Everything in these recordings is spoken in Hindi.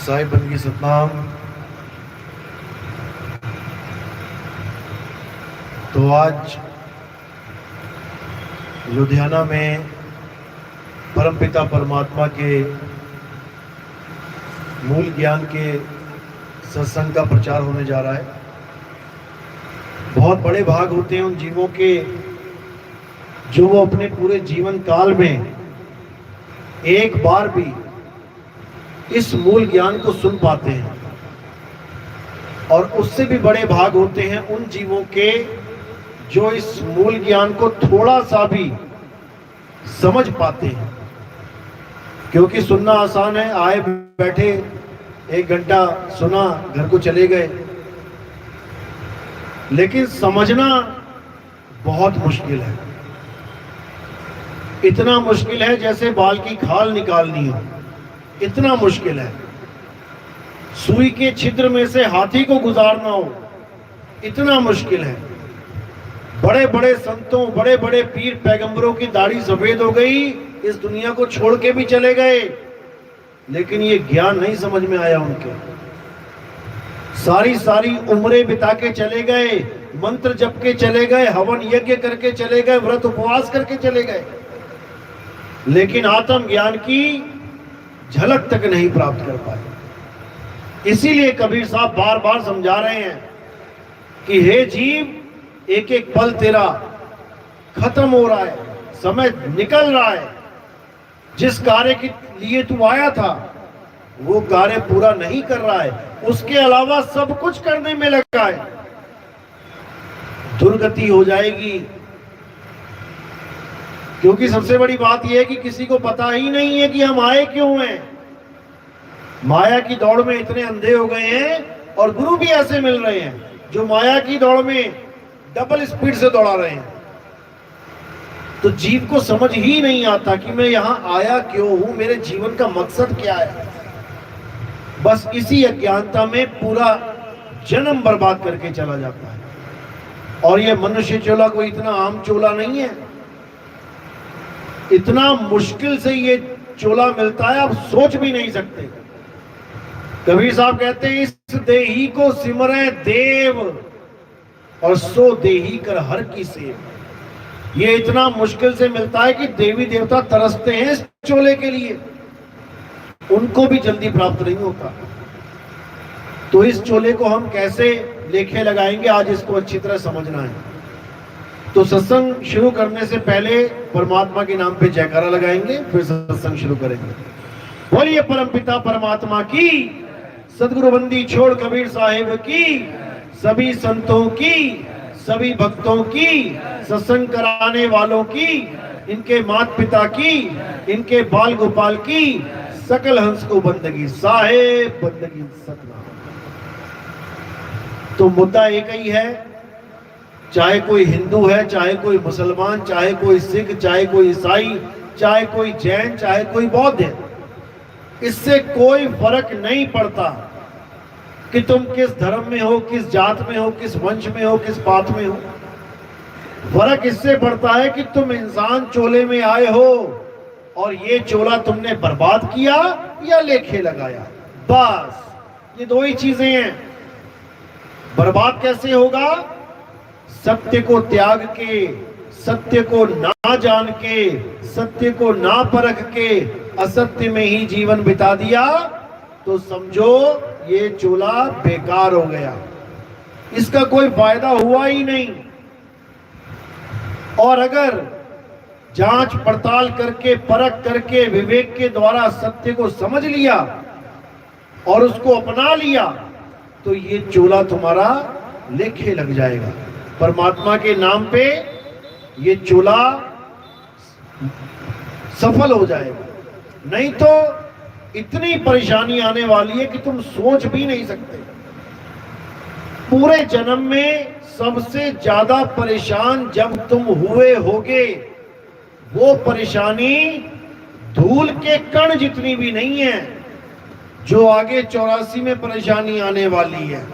साहिब बंदगी सतनाम। तो आज लुधियाना में परमपिता परमात्मा के मूल ज्ञान के सत्संग का प्रचार होने जा रहा है। बहुत बड़े भाग होते हैं उन जीवों के जो वो अपने पूरे जीवन काल में एक बार भी इस मूल ज्ञान को सुन पाते हैं, और उससे भी बड़े भाग होते हैं उन जीवों के जो इस मूल ज्ञान को थोड़ा सा भी समझ पाते हैं। क्योंकि सुनना आसान है, आए बैठे 1 घंटा सुना, घर को चले गए, लेकिन समझना बहुत मुश्किल है। इतना मुश्किल है जैसे बाल की खाल निकालनी हो, इतना मुश्किल है। सुई के छिद्र में से हाथी को गुजारना हो, इतना मुश्किल है। बड़े बड़े संतों, बड़े बड़े पीर पैगंबरों की दाढ़ी सफेद हो गई, इस दुनिया को छोड़ के भी चले गए, लेकिन ये ज्ञान नहीं समझ में आया उनके। सारी सारी उम्रें बिता के चले गए, मंत्र जप के चले गए, हवन यज्ञ करके चले गए, व्रत उपवास करके चले गए, लेकिन आत्म ज्ञान की झलक तक नहीं प्राप्त कर पाए। इसीलिए कबीर साहब बार बार समझा रहे हैं कि हे जीव, एक एक पल तेरा खत्म हो रहा है, समय निकल रहा है। जिस कार्य के लिए तू आया था वो कार्य पूरा नहीं कर रहा है, उसके अलावा सब कुछ करने में लगा है। दुर्गति हो जाएगी। क्योंकि सबसे बड़ी बात यह है कि किसी को पता ही नहीं है कि हम आए क्यों हैं। माया की दौड़ में इतने अंधे हो गए हैं, और गुरु भी ऐसे मिल रहे हैं जो माया की दौड़ में डबल स्पीड से दौड़ा रहे हैं। तो जीव को समझ ही नहीं आता कि मैं यहां आया क्यों हूं, मेरे जीवन का मकसद क्या है। बस इसी अज्ञानता में पूरा जन्म बर्बाद करके चला जाता है। और यह मनुष्य चोला कोई इतना आम चोला नहीं है, इतना मुश्किल से ये चोला मिलता है, आप सोच भी नहीं सकते। कबीर साहब कहते हैं, इस देही को सिमरे देव और सो देही कर हर की सेव। ये इतना मुश्किल से मिलता है कि देवी देवता तरसते हैं इस चोले के लिए, उनको भी जल्दी प्राप्त नहीं होता। तो इस चोले को हम कैसे लेखे लगाएंगे, आज इसको अच्छी तरह समझना है। तो सत्संग शुरू करने से पहले परमात्मा के नाम पे जयकारा लगाएंगे, फिर सत्संग शुरू करेंगे। बोलिए परमपिता परमात्मा की, सदगुरु बंदी छोड़ कबीर साहिब की, सभी संतों की, सभी भक्तों की, सत्संग कराने वालों की, इनके माता पिता की, इनके बाल गोपाल की, सकल हंस को बंदगी। साहेब बंदगी सतनाम। तो मुद्दा एक ही है, चाहे कोई हिंदू है, चाहे कोई मुसलमान, चाहे कोई सिख, चाहे कोई ईसाई, चाहे कोई जैन, चाहे कोई बौद्ध है, इससे कोई फर्क नहीं पड़ता कि तुम किस धर्म में हो, किस जात में हो, किस वंश में हो, किस पात में हो। फर्क इससे पड़ता है कि तुम इंसान चोले में आए हो और ये चोला तुमने बर्बाद किया या लेखे लगाया। बस ये दो ही चीजें हैं। बर्बाद कैसे होगा? सत्य को त्याग के, सत्य को ना जान के, सत्य को ना परख के असत्य में ही जीवन बिता दिया तो समझो ये चोला बेकार हो गया, इसका कोई फायदा हुआ ही नहीं। और अगर जांच पड़ताल करके, परख करके, विवेक के द्वारा सत्य को समझ लिया और उसको अपना लिया तो ये चोला तुम्हारा लेखे लग जाएगा। परमात्मा के नाम पे ये चोला सफल हो जाएगा। नहीं तो इतनी परेशानी आने वाली है कि तुम सोच भी नहीं सकते। पूरे जन्म में सबसे ज्यादा परेशान जब तुम हुए होगे, वो परेशानी धूल के कण जितनी भी नहीं है जो आगे 84 में परेशानी आने वाली है।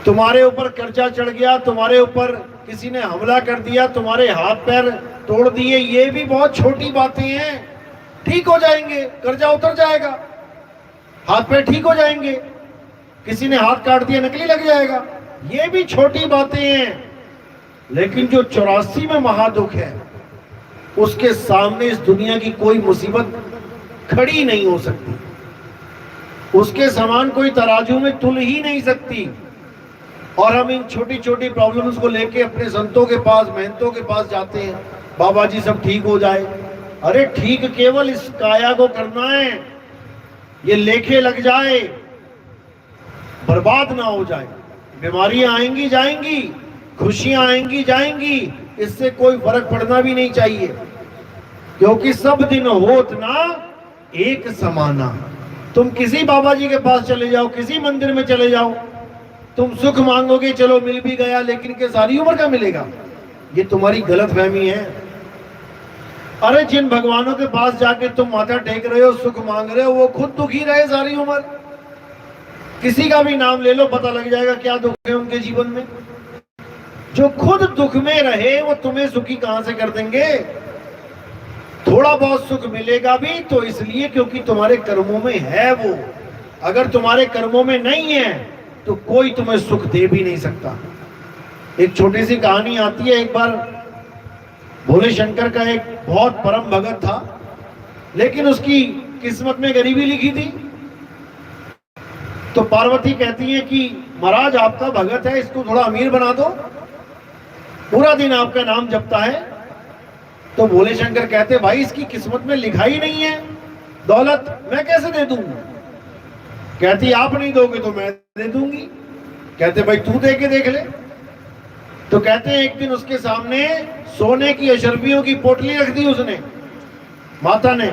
तुम्हारे ऊपर कर्जा चढ़ गया, तुम्हारे ऊपर किसी ने हमला कर दिया, तुम्हारे हाथ पैर तोड़ दिए, ये भी बहुत छोटी बातें हैं, ठीक हो जाएंगे, कर्जा उतर जाएगा। हाथ पैर ठीक हो जाएंगे, किसी ने हाथ काट दिया नकली लग जाएगा, ये भी छोटी बातें हैं। लेकिन जो 84 में महादुख है, उसके सामने इस दुनिया की कोई मुसीबत खड़ी नहीं हो सकती, उसके समान कोई तराजू में तुल ही नहीं सकती। और हम इन छोटी छोटी प्रॉब्लम्स को लेके अपने संतों के पास, महंतों के पास जाते हैं, बाबा जी सब ठीक हो जाए। अरे ठीक केवल इस काया को करना है, ये लेखे लग जाए, बर्बाद ना हो जाए। बीमारियां आएंगी जाएंगी, खुशियां आएंगी जाएंगी, इससे कोई फर्क पड़ना भी नहीं चाहिए, क्योंकि सब दिन होत ना एक समाना। तुम किसी बाबा जी के पास चले जाओ, किसी मंदिर में चले जाओ, तुम सुख मांगोगे, चलो मिल भी गया, लेकिन के सारी उम्र का मिलेगा, ये तुम्हारी गलतफहमी है। अरे जिन भगवानों के पास जाके तुम माथा टेक रहे हो, सुख मांग रहे हो, वो खुद दुखी रहे सारी उम्र। किसी का भी नाम ले लो, पता लग जाएगा क्या दुख है उनके जीवन में। जो खुद दुख में रहे वो तुम्हें सुखी कहां से कर देंगे। थोड़ा बहुत सुख मिलेगा भी तो इसलिए क्योंकि तुम्हारे कर्मों में है वो। अगर तुम्हारे कर्मों में नहीं है तो कोई तुम्हें सुख दे भी नहीं सकता। एक छोटी सी कहानी आती है। एक बार भोले शंकर का एक बहुत परम भगत था, लेकिन उसकी किस्मत में गरीबी लिखी थी। तो पार्वती कहती है कि महाराज आपका भगत है, इसको थोड़ा अमीर बना दो, पूरा दिन आपका नाम जपता है। तो भोले शंकर कहते भाई इसकी किस्मत में लिखा ही नहीं है दौलत, मैं कैसे दे दूं। कहती आप नहीं दोगे तो मैं दे दूंगी। कहते भाई तू दे के देख ले। तो कहते हैं एक दिन उसके सामने सोने की अशरफियों की पोटली रख दी उसने, माता ने।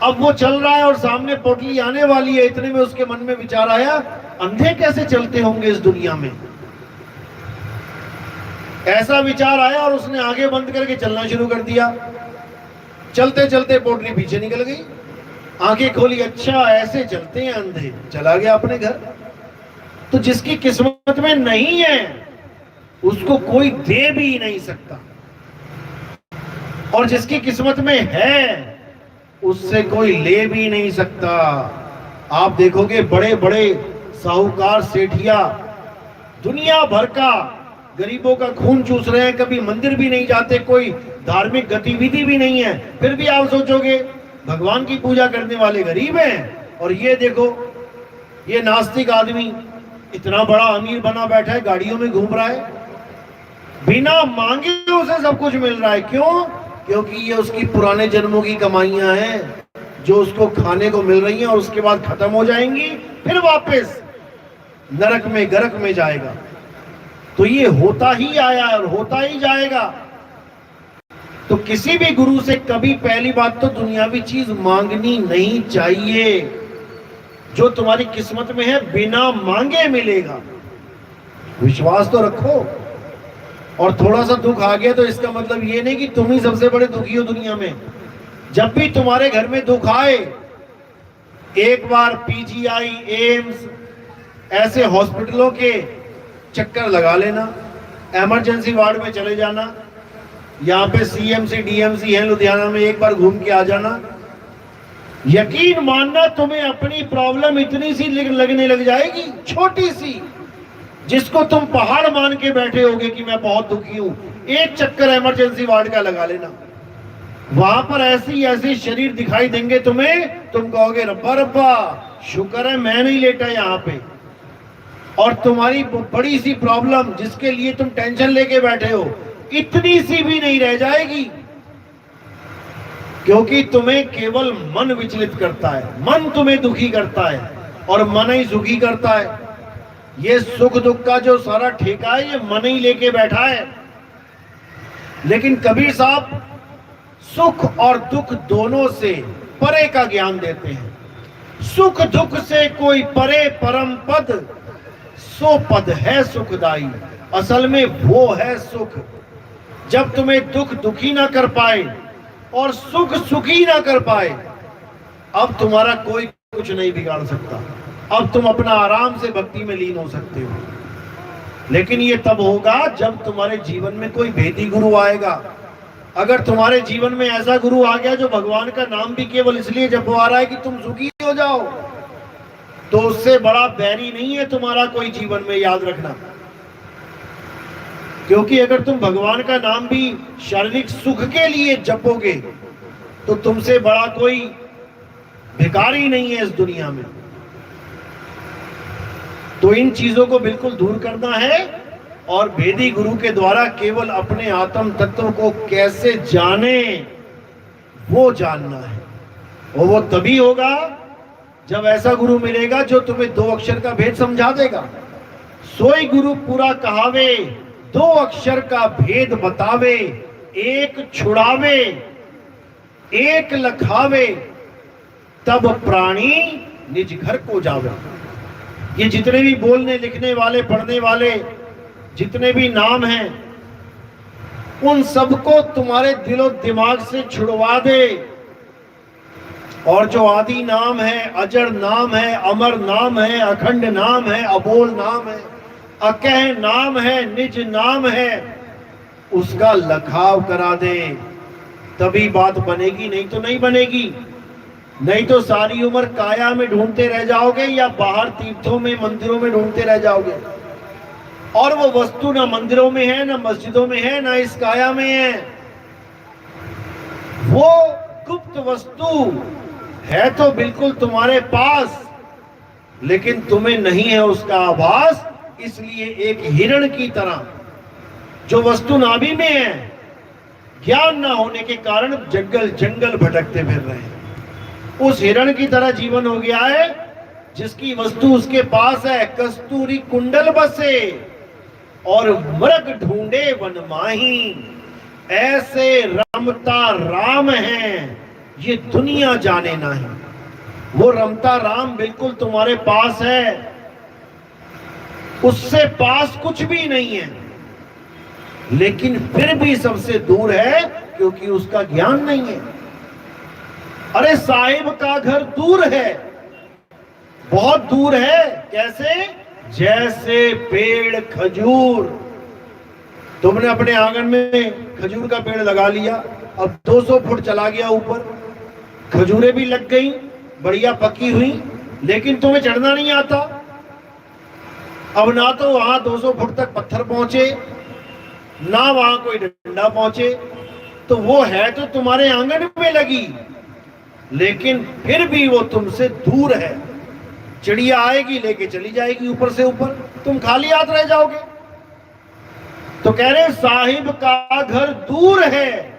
अब वो चल रहा है और सामने पोटली आने वाली है, इतने में उसके मन में विचार आया अंधे कैसे चलते होंगे इस दुनिया में। ऐसा विचार आया और उसने आगे बंद करके चलना शुरू कर दिया। चलते चलते पोटली पीछे निकल गई, आंखें खोली, अच्छा ऐसे चलते हैं अंधे, चला गया अपने घर। तो जिसकी किस्मत में नहीं है उसको कोई दे भी नहीं सकता, और जिसकी किस्मत में है उससे कोई ले भी नहीं सकता। आप देखोगे बड़े बड़े साहूकार सेठिया दुनिया भर का गरीबों का खून चूस रहे हैं, कभी मंदिर भी नहीं जाते, कोई धार्मिक गतिविधि भी नहीं है, फिर भी आप सोचोगे भगवान की पूजा करने वाले गरीब हैं। और ये देखो ये नास्तिक आदमी इतना बड़ा अमीर बना बैठा है, गाड़ियों में घूम रहा है, बिना मांगे उसे सब कुछ मिल रहा है। क्यों? क्योंकि ये उसकी पुराने जन्मों की कमाइयां हैं जो उसको खाने को मिल रही हैं और उसके बाद खत्म हो जाएंगी, फिर वापस नरक में गरक में जाएगा। तो ये होता ही आया और होता ही जाएगा। तो किसी भी गुरु से कभी पहली बात तो दुनियावी चीज मांगनी नहीं चाहिए। जो तुम्हारी किस्मत में है बिना मांगे मिलेगा, विश्वास तो रखो। और थोड़ा सा दुख आ गया तो इसका मतलब ये नहीं कि तुम ही सबसे बड़े दुखी हो दुनिया में। जब भी तुम्हारे घर में दुख आए, एक बार पीजीआई, एम्स ऐसे हॉस्पिटलों के चक्कर लगा लेना, इमरजेंसी वार्ड में चले जाना, यहाँ पे सीएमसी डीएमसी है लुधियाना में, एक बार घूम के आ जाना। यकीन मानना तुम्हें अपनी प्रॉब्लम इतनी सी लगने लग जाएगी, छोटी सी, जिसको तुम पहाड़ मान के बैठे होगे कि मैं बहुत दुखी हूं। एक चक्कर इमरजेंसी वार्ड का लगा लेना, वहां पर ऐसी ऐसी शरीर दिखाई देंगे तुम्हें, तुम कहोगे रब्बा रब्बा शुक्र है मैं नहीं लेटा यहाँ पे। और तुम्हारी बड़ी सी प्रॉब्लम जिसके लिए तुम टेंशन लेके बैठे हो, इतनी सी भी नहीं रह जाएगी, क्योंकि तुम्हें केवल मन विचलित करता है, मन तुम्हें दुखी करता है और मन ही सुखी करता है। ये सुख दुख का जो सारा ठेका है ये मन ही लेके बैठा है। लेकिन कबीर साहब सुख और दुख दोनों से परे का ज्ञान देते हैं। सुख दुख से कोई परे परम पद, सो पद है सुखदाई। असल में वो है सुख। जब तुम्हें दुख दुखी ना कर पाए और सुख सुखी ना कर पाए, अब तुम्हारा कोई कुछ नहीं बिगाड़ सकता। अब तुम अपना आराम से भक्ति में लीन हो सकते हो। लेकिन ये तब होगा जब तुम्हारे जीवन में कोई भेदी गुरु आएगा। अगर तुम्हारे जीवन में ऐसा गुरु आ गया जो भगवान का नाम भी केवल इसलिए जपवा रहा है कि तुम सुखी हो जाओ, तो उससे बड़ा बैरी नहीं है तुम्हारा कोई जीवन में, याद रखना। क्योंकि अगर तुम भगवान का नाम भी शारीरिक सुख के लिए जपोगे तो तुमसे बड़ा कोई भिखारी नहीं है इस दुनिया में। तो इन चीजों को बिल्कुल दूर करना है और वेदी गुरु के द्वारा केवल अपने आत्म तत्व को कैसे जाने वो जानना है। और वो तभी होगा जब ऐसा गुरु मिलेगा जो तुम्हें 2 अक्षर का भेद समझा देगा। सोई गुरु पूरा कहावे, 2 अक्षर का भेद बतावे, एक छुड़ावे एक लखावे, तब प्राणी निज घर को जावे। ये जितने भी बोलने लिखने वाले पढ़ने वाले जितने भी नाम हैं उन सबको तुम्हारे दिलो दिमाग से छुड़वा दे। और जो आदि नाम है, अजर नाम है, अमर नाम है, अखंड नाम है, अबोल नाम है, अकह नाम है, निज नाम है, उसका लखाव करा दे, तभी बात बनेगी, नहीं तो नहीं बनेगी। नहीं तो सारी उम्र काया में ढूंढते रह जाओगे या बाहर तीर्थों में मंदिरों में ढूंढते रह जाओगे। और वो वस्तु ना मंदिरों में है, ना मस्जिदों में है, ना इस काया में है। वो गुप्त वस्तु है तो बिल्कुल तुम्हारे पास, लेकिन तुम्हें नहीं है उसका आभास। इसलिए एक हिरण की तरह जो वस्तु नाभि में है, ज्ञान ना होने के कारण जंगल जंगल भटकते फिर रहे हैं, उस हिरण की तरह जीवन हो गया है जिसकी वस्तु उसके पास है। कस्तूरी कुंडल बसे और मृग ढूंढे वन माही, ऐसे रमता राम है ये दुनिया जाने नहीं। वो रमता राम बिल्कुल तुम्हारे पास है, उससे पास कुछ भी नहीं है, लेकिन फिर भी सबसे दूर है क्योंकि उसका ज्ञान नहीं है। अरे साहिब का घर दूर है, बहुत दूर है। कैसे? जैसे पेड़ खजूर, तुमने अपने आंगन में खजूर का पेड़ लगा लिया, अब 200 फुट चला गया ऊपर, खजूरें भी लग गई, बढ़िया पकी हुई, लेकिन तुम्हें चढ़ना नहीं आता। अब ना तो वहां 200 फुट तक पत्थर पहुंचे, ना वहां कोई डंडा पहुंचे, तो वो है तो तुम्हारे आंगन में लगी, लेकिन फिर भी वो तुमसे दूर है। चिड़िया आएगी लेके चली जाएगी ऊपर से ऊपर, तुम खाली हाथ रह जाओगे। तो कह रहे साहिब का घर दूर है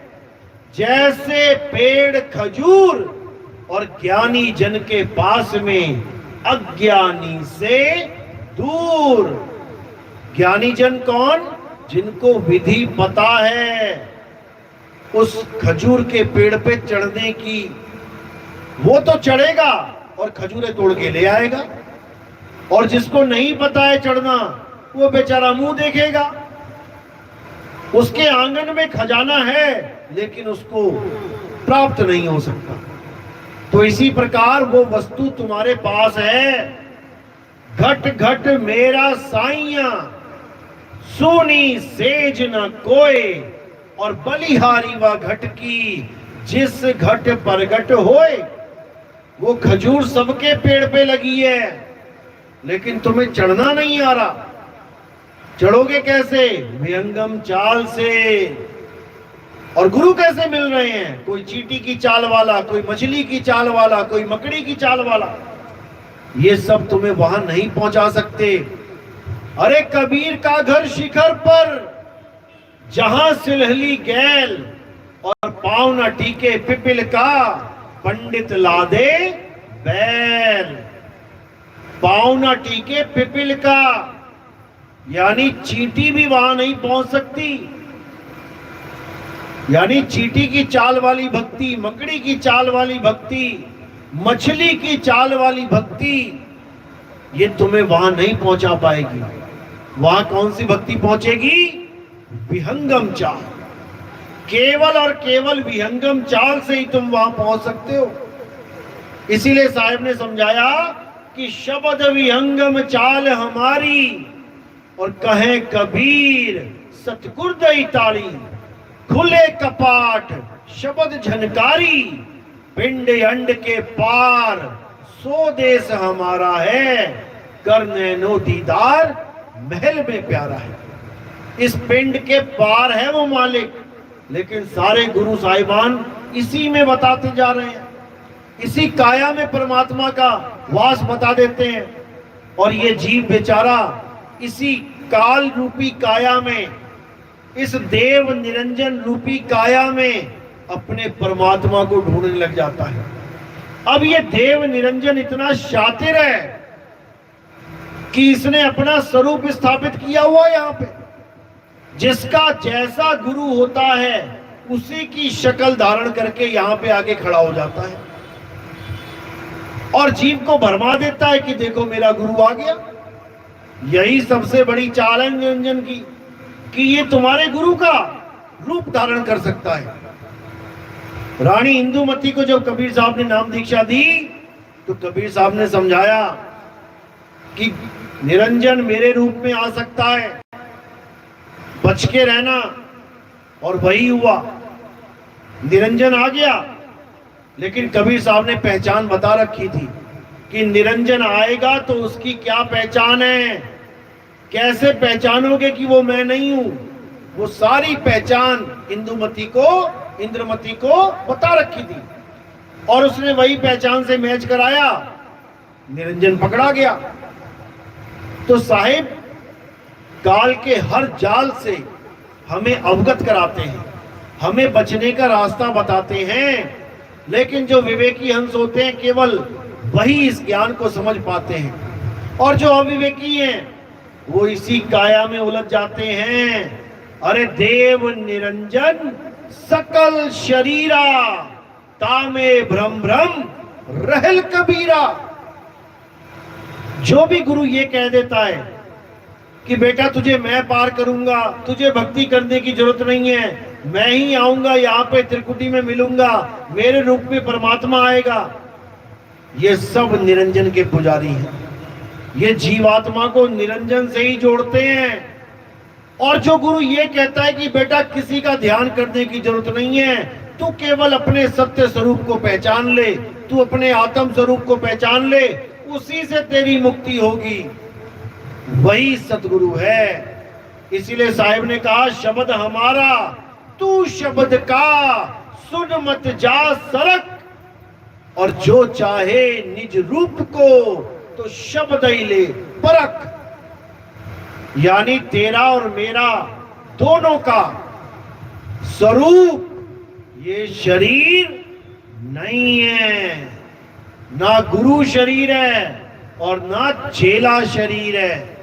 जैसे पेड़ खजूर, और ज्ञानी जन के पास में अज्ञानी से दूर। ज्ञानी जन कौन? जिनको विधि पता है उस खजूर के पेड़ पे चढ़ने की, वो तो चढ़ेगा और खजूरें तोड़ के ले आएगा। और जिसको नहीं पता है चढ़ना, वो बेचारा मुंह देखेगा। उसके आंगन में खजाना है लेकिन उसको प्राप्त नहीं हो सकता। तो इसी प्रकार वो वस्तु तुम्हारे पास है। घट घट मेरा साइया, सोनी सेज न कोय, और बलिहारी व घट की जिस घट प्रगट होए। वो खजूर सबके पेड़ पे लगी है, लेकिन तुम्हें चढ़ना नहीं आ रहा। चढ़ोगे कैसे? विहंगम चाल से। और गुरु कैसे मिल रहे हैं? कोई चींटी की चाल वाला, कोई मछली की चाल वाला, कोई मकड़ी की चाल वाला। ये सब तुम्हें वहां नहीं पहुंचा सकते। अरे कबीर का घर शिखर पर, जहां सिलहली गैल और पाँव न टीके पिपिल का, पंडित लादे बैल। पाँव न टीके पिपिल का, यानी चींटी भी वहां नहीं पहुंच सकती। यानी चींटी की चाल वाली भक्ति, मकड़ी की चाल वाली भक्ति, मछली की चाल वाली भक्ति, ये तुम्हें वहां नहीं पहुंचा पाएगी। वहां कौन सी भक्ति पहुंचेगी? विहंगम चाल। केवल और केवल विहंगम चाल से ही तुम वहां पहुंच सकते हो। इसीलिए साहब ने समझाया कि शब्द विहंगम चाल हमारी, और कहे कबीर सतगुर दई ताली। खुले कपाट शब्द झनकारी, पिंड अंड के पार सो देश हमारा है, कर नैनो दीदार महल में प्यारा है। इस पिंड के पार है वो मालिक, लेकिन सारे गुरु साहिबान इसी में बताते जा रहे हैं, इसी काया में परमात्मा का वास बता देते हैं। और ये जीव बेचारा इसी काल रूपी काया में, इस देव निरंजन रूपी काया में अपने परमात्मा को ढूंढने लग जाता है। अब ये देव निरंजन इतना शातिर है कि इसने अपना स्वरूप स्थापित किया हुआ यहां पे। जिसका जैसा गुरु होता है उसी की शक्ल धारण करके यहां पे आके खड़ा हो जाता है और जीव को भरमा देता है कि देखो मेरा गुरु आ गया। यही सबसे बड़ी चाल है निरंजन की कि ये तुम्हारे गुरु का रूप धारण कर सकता है। रानी इंदुमती को जब कबीर साहब ने नाम दीक्षा दी तो कबीर साहब ने समझाया कि निरंजन मेरे रूप में आ सकता है, बच के रहना। और वही हुआ, निरंजन आ गया। लेकिन कबीर साहब ने पहचान बता रखी थी कि निरंजन आएगा तो उसकी क्या पहचान है, कैसे पहचानोगे कि वो मैं नहीं हूं। वो सारी पहचान इंद्रमती को बता रखी थी और उसने वही पहचान से मैच कराया, निरंजन पकड़ा गया। तो साहिब काल के हर जाल से हमें अवगत कराते हैं, हमें बचने का रास्ता बताते हैं। लेकिन जो विवेकी हंस होते हैं केवल वही इस ज्ञान को समझ पाते हैं, और जो अविवेकी हैं वो इसी काया में उलझ जाते हैं। अरे देव निरंजन सकल शरीरा, तामे भ्रम भ्रम रहल कबीरा। जो भी गुरु ये कह देता है कि बेटा तुझे मैं पार करूंगा, तुझे भक्ति करने की जरूरत नहीं है, मैं ही आऊंगा यहाँ पे त्रिकुटी में मिलूंगा, मेरे रूप में परमात्मा आएगा, ये सब निरंजन के पुजारी हैं। ये जीवात्मा को निरंजन से ही जोड़ते हैं। और जो गुरु ये कहता है कि बेटा किसी का ध्यान करने की जरूरत नहीं है, तू केवल अपने सत्य स्वरूप को पहचान ले, तू अपने आत्म स्वरूप को पहचान ले, उसी से तेरी मुक्ति होगी, वही सतगुरु है। इसीलिए साहिब ने कहा शब्द हमारा तू शब्द का, सुन मत जा सरक, और जो चाहे निज रूप को तो शब्द ही ले परख। यानी तेरा और मेरा दोनों का स्वरूप ये शरीर नहीं है, ना गुरु शरीर है और ना चेला शरीर है।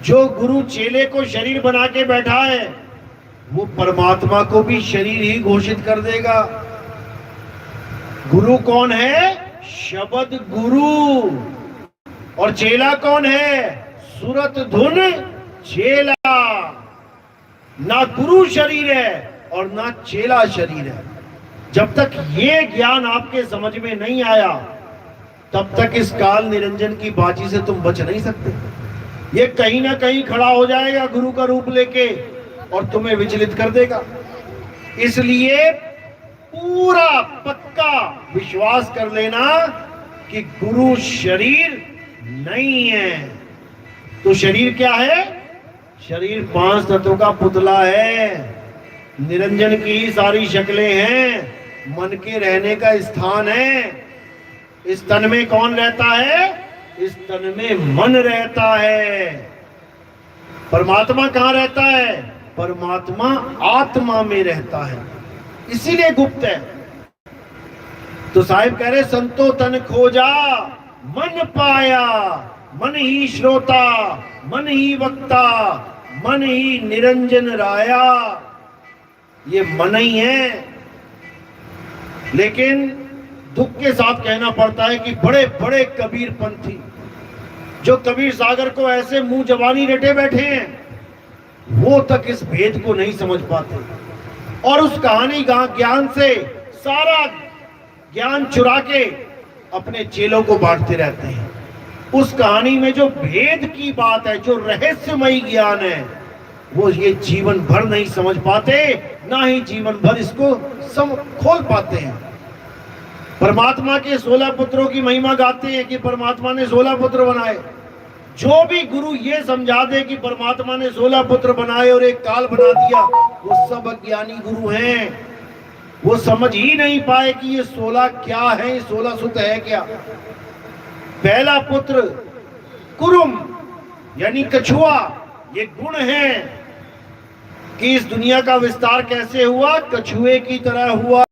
जो गुरु चेले को शरीर बना के बैठा है वो परमात्मा को भी शरीर ही घोषित कर देगा। गुरु कौन है? शब्द गुरु। और चेला कौन है? सुरत धुन चेला। ना गुरु शरीर है और ना चेला शरीर है। जब तक ये ज्ञान आपके समझ में नहीं आया तब तक इस काल निरंजन की बाजी से तुम बच नहीं सकते। ये कहीं ना कहीं खड़ा हो जाएगा गुरु का रूप लेके और तुम्हें विचलित कर देगा। इसलिए पूरा पक्का विश्वास कर लेना कि गुरु शरीर नहीं है। तो शरीर क्या है? शरीर 5 तत्वों का पुतला है। निरंजन की ही सारी शक्लें हैं, मन के रहने का स्थान है। इस तन में कौन रहता है? इस तन में मन रहता है। परमात्मा कहाँ रहता है? परमात्मा आत्मा में रहता है, इसीलिए गुप्त है। तो साहिब कह रहे संतो तन खोजा मन पाया, मन ही श्रोता मन ही वक्ता मन ही निरंजन राया। ये मन ही है। लेकिन दुख के साथ कहना पड़ता है कि बड़े बड़े कबीर पंथी जो कबीर सागर को ऐसे मुंह जबानी रटे बैठे हैं वो तक इस भेद को नहीं समझ पाते और उस कहानी ज्ञान से सारा ज्ञान चुरा के अपने चेलों को बांटते रहते हैं। उस कहानी में जो भेद की बात है, जो रहस्यमयी ज्ञान है, वो ये जीवन भर नहीं समझ पाते, ना ही जीवन भर इसको खोल पाते हैं। परमात्मा के 16 पुत्रों की महिमा गाते हैं कि परमात्मा ने 16 पुत्र बनाए। जो भी गुरु ये समझा दे कि परमात्मा ने 16 पुत्र बनाए और एक काल बना दिया, वो सब अज्ञानी गुरु हैं। वो समझ ही नहीं पाए कि ये 16 क्या है, ये 16 सुत है क्या। पहला पुत्र कुरुम यानी कछुआ, ये गुण है कि इस दुनिया का विस्तार कैसे हुआ, कछुए की तरह हुआ।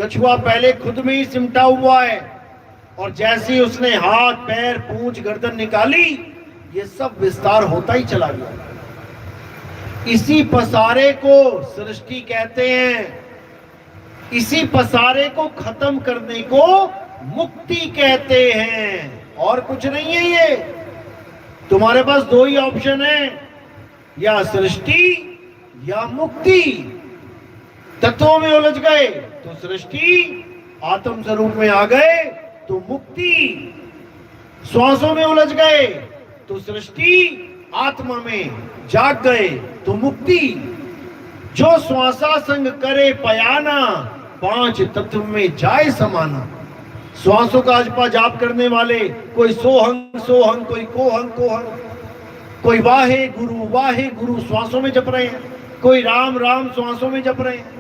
कछुआ पहले खुद में ही सिमटा हुआ है और जैसे ही उसने हाथ पैर पूंछ गर्दन निकाली, ये सब विस्तार होता ही चला गया। इसी पसारे को सृष्टि कहते हैं। इसी पसारे को खत्म करने को मुक्ति कहते हैं, और कुछ नहीं है। ये तुम्हारे पास दो ही ऑप्शन है, या सृष्टि या मुक्ति। तत्वों में उलझ गए तो सृष्टि, आत्म स्वरूप में आ गए तो मुक्ति। श्वासों में उलझ गए तो सृष्टि, आत्मा में जाग गए तो मुक्ति। जो श्वासा संग करे पयाना, 5 तत्व में जाए समाना। श्वासों का अजपा जाप करने वाले, कोई सोहंग सोहंग, कोई कोहंग कोहंग, कोई वाहे गुरु श्वासों में जप रहे हैं, कोई राम राम श्वासों में जप रहे हैं,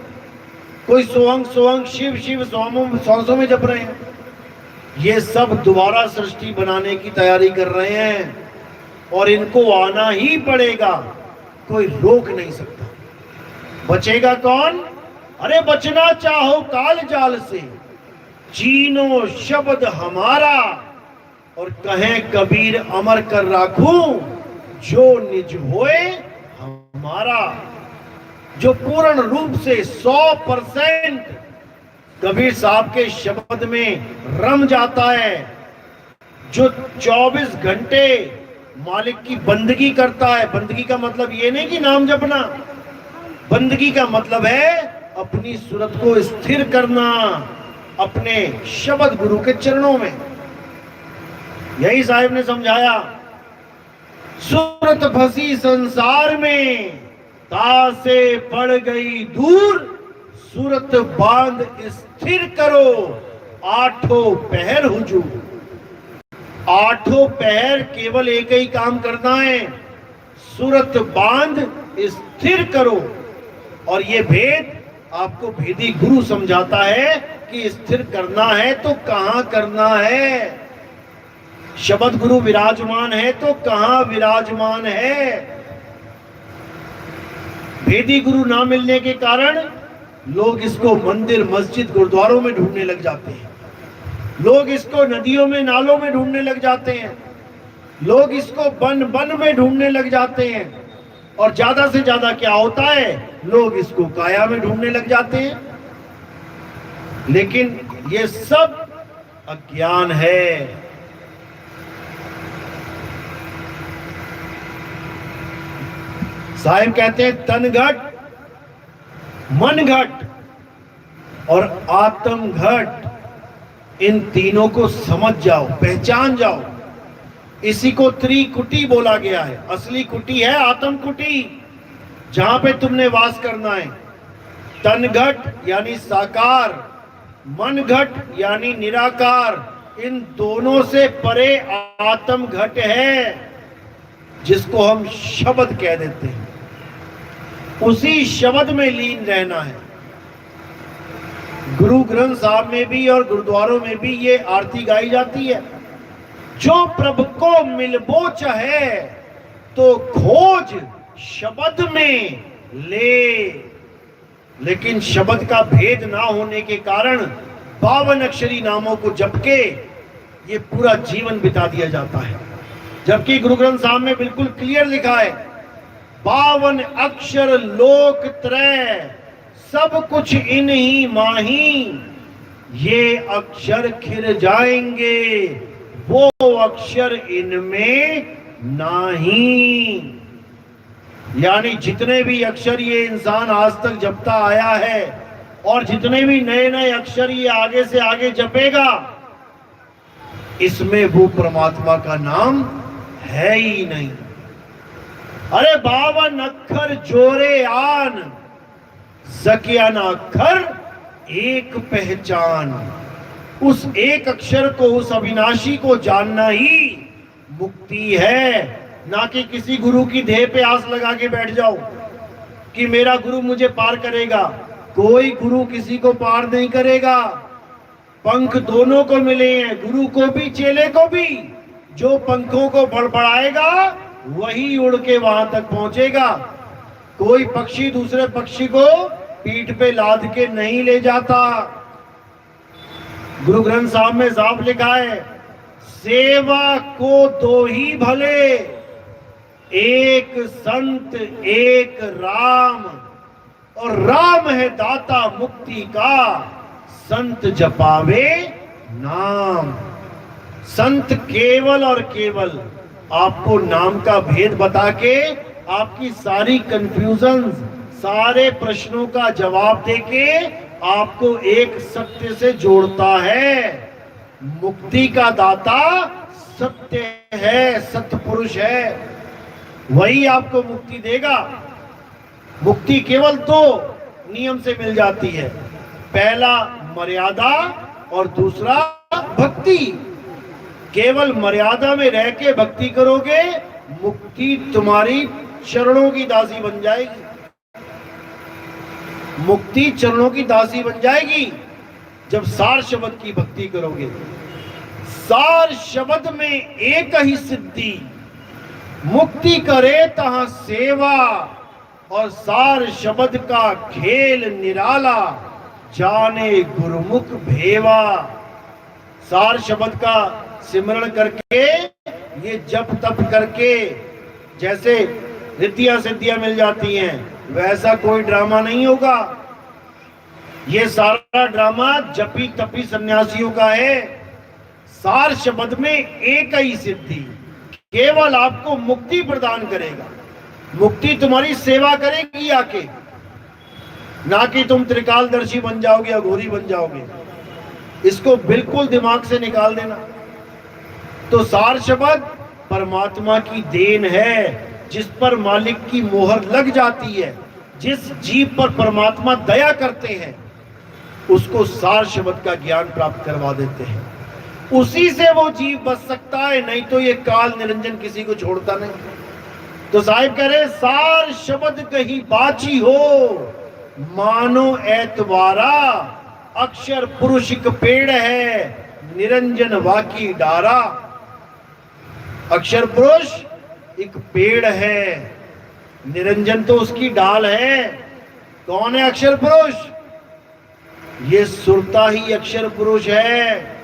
कोई सोहंग सोहंग शिव शिव श्वासों में जप रहे हैं। ये सब दोबारा सृष्टि बनाने की तैयारी कर रहे हैं और इनको आना ही पड़ेगा, कोई रोक नहीं सकता। बचेगा कौन? अरे बचना चाहो काल जाल से, चीनो शब्द हमारा, और कहें कबीर अमर कर राखूं, जो निज होए हमारा। जो पूर्ण रूप से 100% कबीर साहब के शब्द में रम जाता है, जो 24 घंटे मालिक की बंदगी करता है। बंदगी का मतलब ये नहीं कि नाम जपना, बंदगी का मतलब है अपनी सूरत को स्थिर करना अपने शब्द गुरु के चरणों में। यही साहिब ने समझाया, सूरत फंसी संसार में, ता से पड़ गई दूर, सूरत बांध स्थिर करो, 8 पहर हुजूर। 8 पहर केवल एक ही काम करना है, सूरत बांध स्थिर करो। और ये भेद आपको भेदी गुरु समझाता है कि स्थिर करना है तो कहां करना है। शब्द गुरु विराजमान है तो कहां विराजमान है। भेदी गुरु ना मिलने के कारण लोग इसको मंदिर मस्जिद गुरुद्वारों में ढूंढने लग जाते हैं, लोग इसको नदियों में नालों में ढूंढने लग जाते हैं, लोग इसको बन बन में ढूंढने लग जाते हैं, और ज्यादा से ज्यादा क्या होता है, लोग इसको काया में ढूंढने लग जाते हैं। लेकिन ये सब अज्ञान है। साहिब कहते हैं तन घट, मन घट और आत्म घट, इन तीनों को समझ जाओ, पहचान जाओ। इसी को त्रिकुटी बोला गया है। असली कुटी है आत्म कुटी, जहां पे तुमने वास करना है। तन घट यानी साकार, मन घट यानी निराकार, इन दोनों से परे आत्म घट है, जिसको हम शब्द कह देते हैं। उसी शब्द में लीन रहना है। गुरु ग्रंथ साहब में भी और गुरुद्वारों में भी ये आरती गाई जाती है, जो प्रभु को मिलबो चाहे तो खोज शब्द में ले। लेकिन शब्द का भेद ना होने के कारण 52 अक्षरी नामों को जप के ये पूरा जीवन बिता दिया जाता है। जबकि गुरु ग्रंथ साहब में बिल्कुल क्लियर लिखा है, 52 अक्षर लोक त्रय, सब कुछ इन्हीं माही, ये अक्षर खिर जाएंगे, वो अक्षर इनमें नहीं। यानी जितने भी अक्षर ये इंसान आज तक जपता आया है और जितने भी नए नए अक्षर ये आगे से आगे जपेगा, इसमें वो परमात्मा का नाम है ही नहीं। अरे 52 अक्षर जोरे आन, सकिया ना अक्षर एक पहचान। उस एक अक्षर को, उस अविनाशी को जानना ही मुक्ति है, ना कि किसी गुरु की देह पे आस लगा के बैठ जाओ कि मेरा गुरु मुझे पार करेगा। कोई गुरु किसी को पार नहीं करेगा। पंख दोनों को मिले हैं, गुरु को भी चेले को भी। जो पंखों को बड़बड़ाएगा वही उड़ के वहां तक पहुंचेगा। कोई पक्षी दूसरे पक्षी को पीठ पे लाद के नहीं ले जाता। गुरु ग्रंथ साहब में साफ लिखा है, सेवा को दो ही भले, एक संत एक राम, और राम है दाता मुक्ति का, संत जपावे नाम। संत केवल और केवल आपको नाम का भेद बता के आपकी सारी कंफ्यूजन, सारे प्रश्नों का जवाब देके आपको एक सत्य से जोड़ता है। मुक्ति का दाता सत्य है, सत्पुरुष है, वही आपको मुक्ति देगा। मुक्ति केवल दो नियम से मिल जाती है, पहला मर्यादा और दूसरा भक्ति। केवल मर्यादा में रह के भक्ति करोगे, मुक्ति तुम्हारी चरणों की दासी बन जाएगी। मुक्ति चरणों की दासी बन जाएगी जब सार शब्द की भक्ति करोगे। सार शब्द में एक ही सिद्धि, मुक्ति करे तहां सेवा, और सार शब्द का खेल निराला, जाने गुरुमुख भेवा। सार शब्द का सिमरण करके, ये जप तप करके जैसे रिद्धियां सिद्धियां मिल जाती हैं, वैसा कोई ड्रामा नहीं होगा। ये सारा ड्रामा जपी तपी सन्यासियों का है। सार शब्द में एक ही सिद्धि केवल आपको मुक्ति प्रदान करेगा। मुक्ति तुम्हारी सेवा करेगी आके, ना कि तुम त्रिकालदर्शी बन जाओगे, अघोरी बन जाओगे। इसको बिल्कुल दिमाग से निकाल देना। तो सार शब्द परमात्मा की देन है, जिस पर मालिक की मोहर लग जाती है, जिस जीव पर परमात्मा दया करते हैं, उसको सार शब्द का ज्ञान प्राप्त करवा देते हैं। उसी से वो जीव बच सकता है, नहीं तो ये काल निरंजन किसी को छोड़ता नहीं। तो साहिब कह रहे, सार शब्द कहीं बाची हो, मानो एतवारा, अक्षर पुरुष एक पेड़ है, निरंजन वाकी डारा। अक्षर पुरुष एक पेड़ है, निरंजन तो उसकी डाल है। कौन है अक्षर पुरुष? ये सुरता ही अक्षर पुरुष है,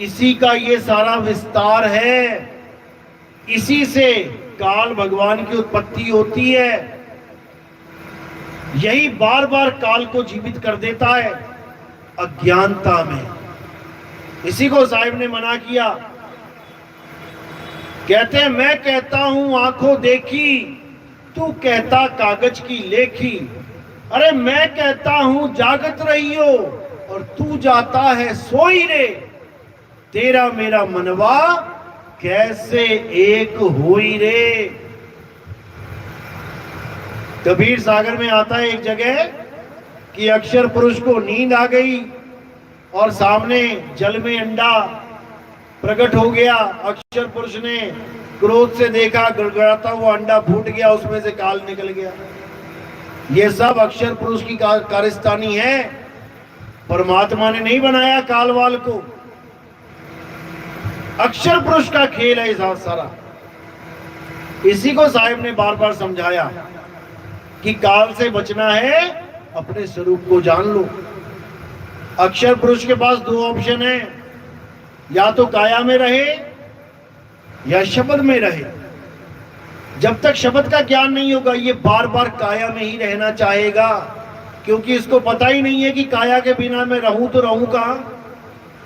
इसी का ये सारा विस्तार है। इसी से काल भगवान की उत्पत्ति होती है। यही बार बार काल को जीवित कर देता है अज्ञानता में। इसी को साहिब ने मना किया। कहते हैं, मैं कहता हूं आंखों देखी, तू कहता कागज की लेखी। अरे मैं कहता हूं जागत रहियो, और तू जाता है सोई रे। तेरा मेरा मनवा कैसे एक होई रे। कबीर सागर में आता है एक जगह कि अक्षर पुरुष को नींद आ गई और सामने जल में अंडा प्रकट हो गया। अक्षर पुरुष ने क्रोध से देखा, गड़गड़ाता हुआ अंडा फूट गया, उसमें से काल निकल गया। ये सब अक्षर पुरुष की कारस्तानी है। परमात्मा ने नहीं बनाया काल वाल को, अक्षर पुरुष का खेल है सारा। इसी को साहिब ने बार बार समझाया कि काल से बचना है, अपने स्वरूप को जान लो। अक्षर पुरुष के पास दो ऑप्शन है, या तो काया में रहे या शब्द में रहे। जब तक शब्द का ज्ञान नहीं होगा, ये बार बार काया में ही रहना चाहेगा, क्योंकि इसको पता ही नहीं है कि काया के बिना मैं रहूं तो रहूं कहां।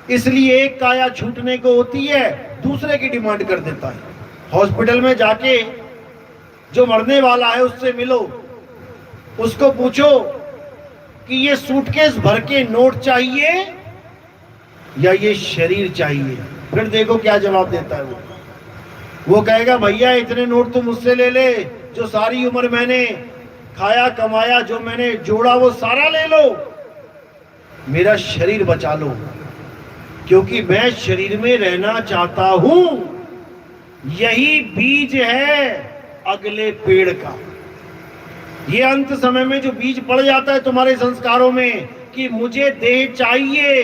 इसलिए एक काया छूटने को होती है, दूसरे की डिमांड कर देता है। हॉस्पिटल में जाके जो मरने वाला है उससे मिलो, उसको पूछो कि ये सूटकेस भर के नोट चाहिए या ये शरीर चाहिए। फिर देखो क्या जवाब देता है वो कहेगा, भैया इतने नोट तो मुझसे ले ले, जो सारी उम्र मैंने खाया कमाया, जो मैंने जोड़ा वो सारा ले लो, मेरा शरीर बचा लो। क्योंकि मैं शरीर में रहना चाहता हूं। यही बीज है अगले पेड़ का। ये अंत समय में जो बीज पड़ जाता है तुम्हारे संस्कारों में कि मुझे देह चाहिए,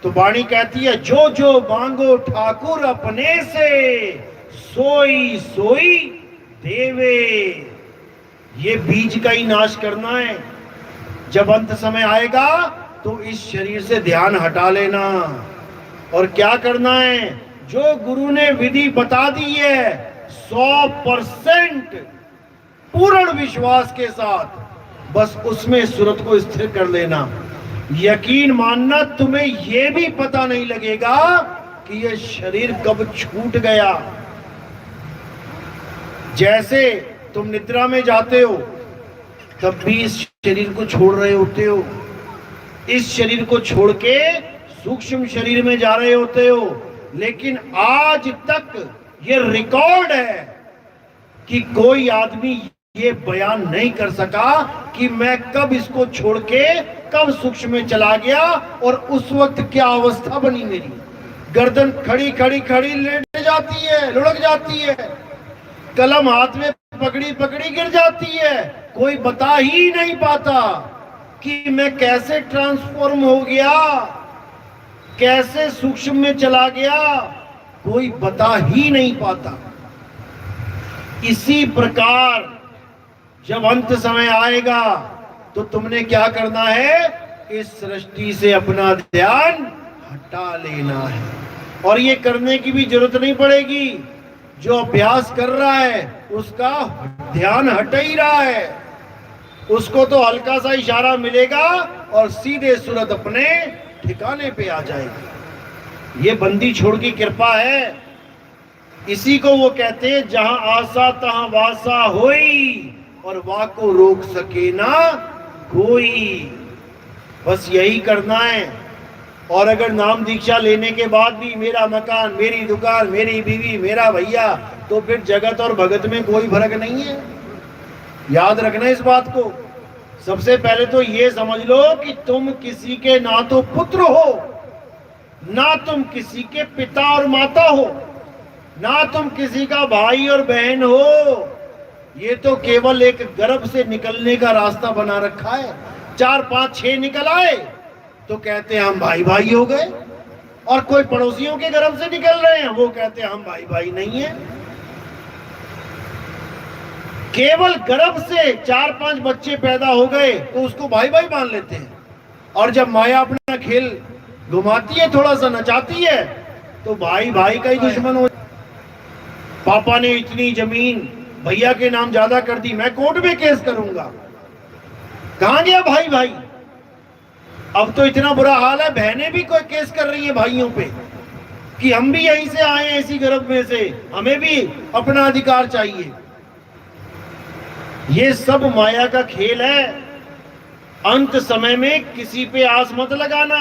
तो वाणी कहती है जो जो मांगो ठाकुर अपने से, सोई सोई देवे। ये बीज का ही नाश करना है। जब अंत समय आएगा तो इस शरीर से ध्यान हटा लेना और क्या करना है, जो गुरु ने विधि बता दी है 100% पूर्ण विश्वास के साथ बस उसमें सूरत को स्थिर कर लेना। यकीन मानना तुम्हें यह भी पता नहीं लगेगा कि यह शरीर कब छूट गया। जैसे तुम निद्रा में जाते हो तब भी इस शरीर को छोड़ रहे होते हो, इस शरीर को छोड़ के सूक्ष्म शरीर में जा रहे होते हो, लेकिन आज तक ये रिकॉर्ड है कि कोई आदमी ये बयान नहीं कर सका कि मैं कब इसको छोड़ के कब सूक्ष्म में चला गया और उस वक्त क्या अवस्था बनी मेरी। गर्दन खड़ी खड़ी खड़ी लेट जाती है, लुढ़क जाती है, कलम हाथ में पकड़ी पकड़ी गिर जाती है। कोई बता ही नहीं पाता कि मैं कैसे ट्रांसफॉर्म हो गया, कैसे सूक्ष्म में चला गया, कोई बता ही नहीं पाता। इसी प्रकार जब अंत समय आएगा तो तुमने क्या करना है, इस सृष्टि से अपना ध्यान हटा लेना है। और ये करने की भी जरूरत नहीं पड़ेगी, जो अभ्यास कर रहा है उसका ध्यान हट ही रहा है, उसको तो हल्का सा इशारा मिलेगा और सीधे सूरत अपने ठिकाने पे आ जाएगी। ये बंदी छोड़ की कृपा है। इसी को वो कहते हैं जहां आशा तहां वासा होई और वाह को रोक सके ना कोई। बस यही करना है। और अगर नाम दीक्षा लेने के बाद भी मेरा मकान, मेरी दुकान, मेरी बीवी, मेरा भैया, तो फिर जगत और भगत में कोई फर्क नहीं है। याद रखना इस बात को। सबसे पहले तो ये समझ लो कि तुम किसी के ना तो पुत्र हो, ना तुम किसी के पिता और माता हो, ना तुम किसी का भाई और बहन हो। ये तो केवल एक गर्भ से निकलने का रास्ता बना रखा है। 4 5 6 निकल आए तो कहते हैं हम भाई भाई हो गए, और कोई पड़ोसियों के गर्भ से निकल रहे हैं वो कहते हैं हम भाई भाई नहीं है। केवल गर्भ से 4 5 बच्चे पैदा हो गए तो उसको भाई भाई मान लेते हैं, और जब माया अपना खेल घुमाती है, थोड़ा सा नचाती है, तो भाई भाई का ही दुश्मन हो। पापा ने इतनी जमीन भैया के नाम ज्यादा कर दी, मैं कोर्ट में केस करूंगा। कहां गया भाई भाई? अब तो इतना बुरा हाल है, बहनें भी कोई केस कर रही हैं भाइयों पे कि हम भी यहीं से आए हैं, इसी गर्भ में से, हमें भी अपना अधिकार चाहिए। ये सब माया का खेल है। अंत समय में किसी पे आस मत लगाना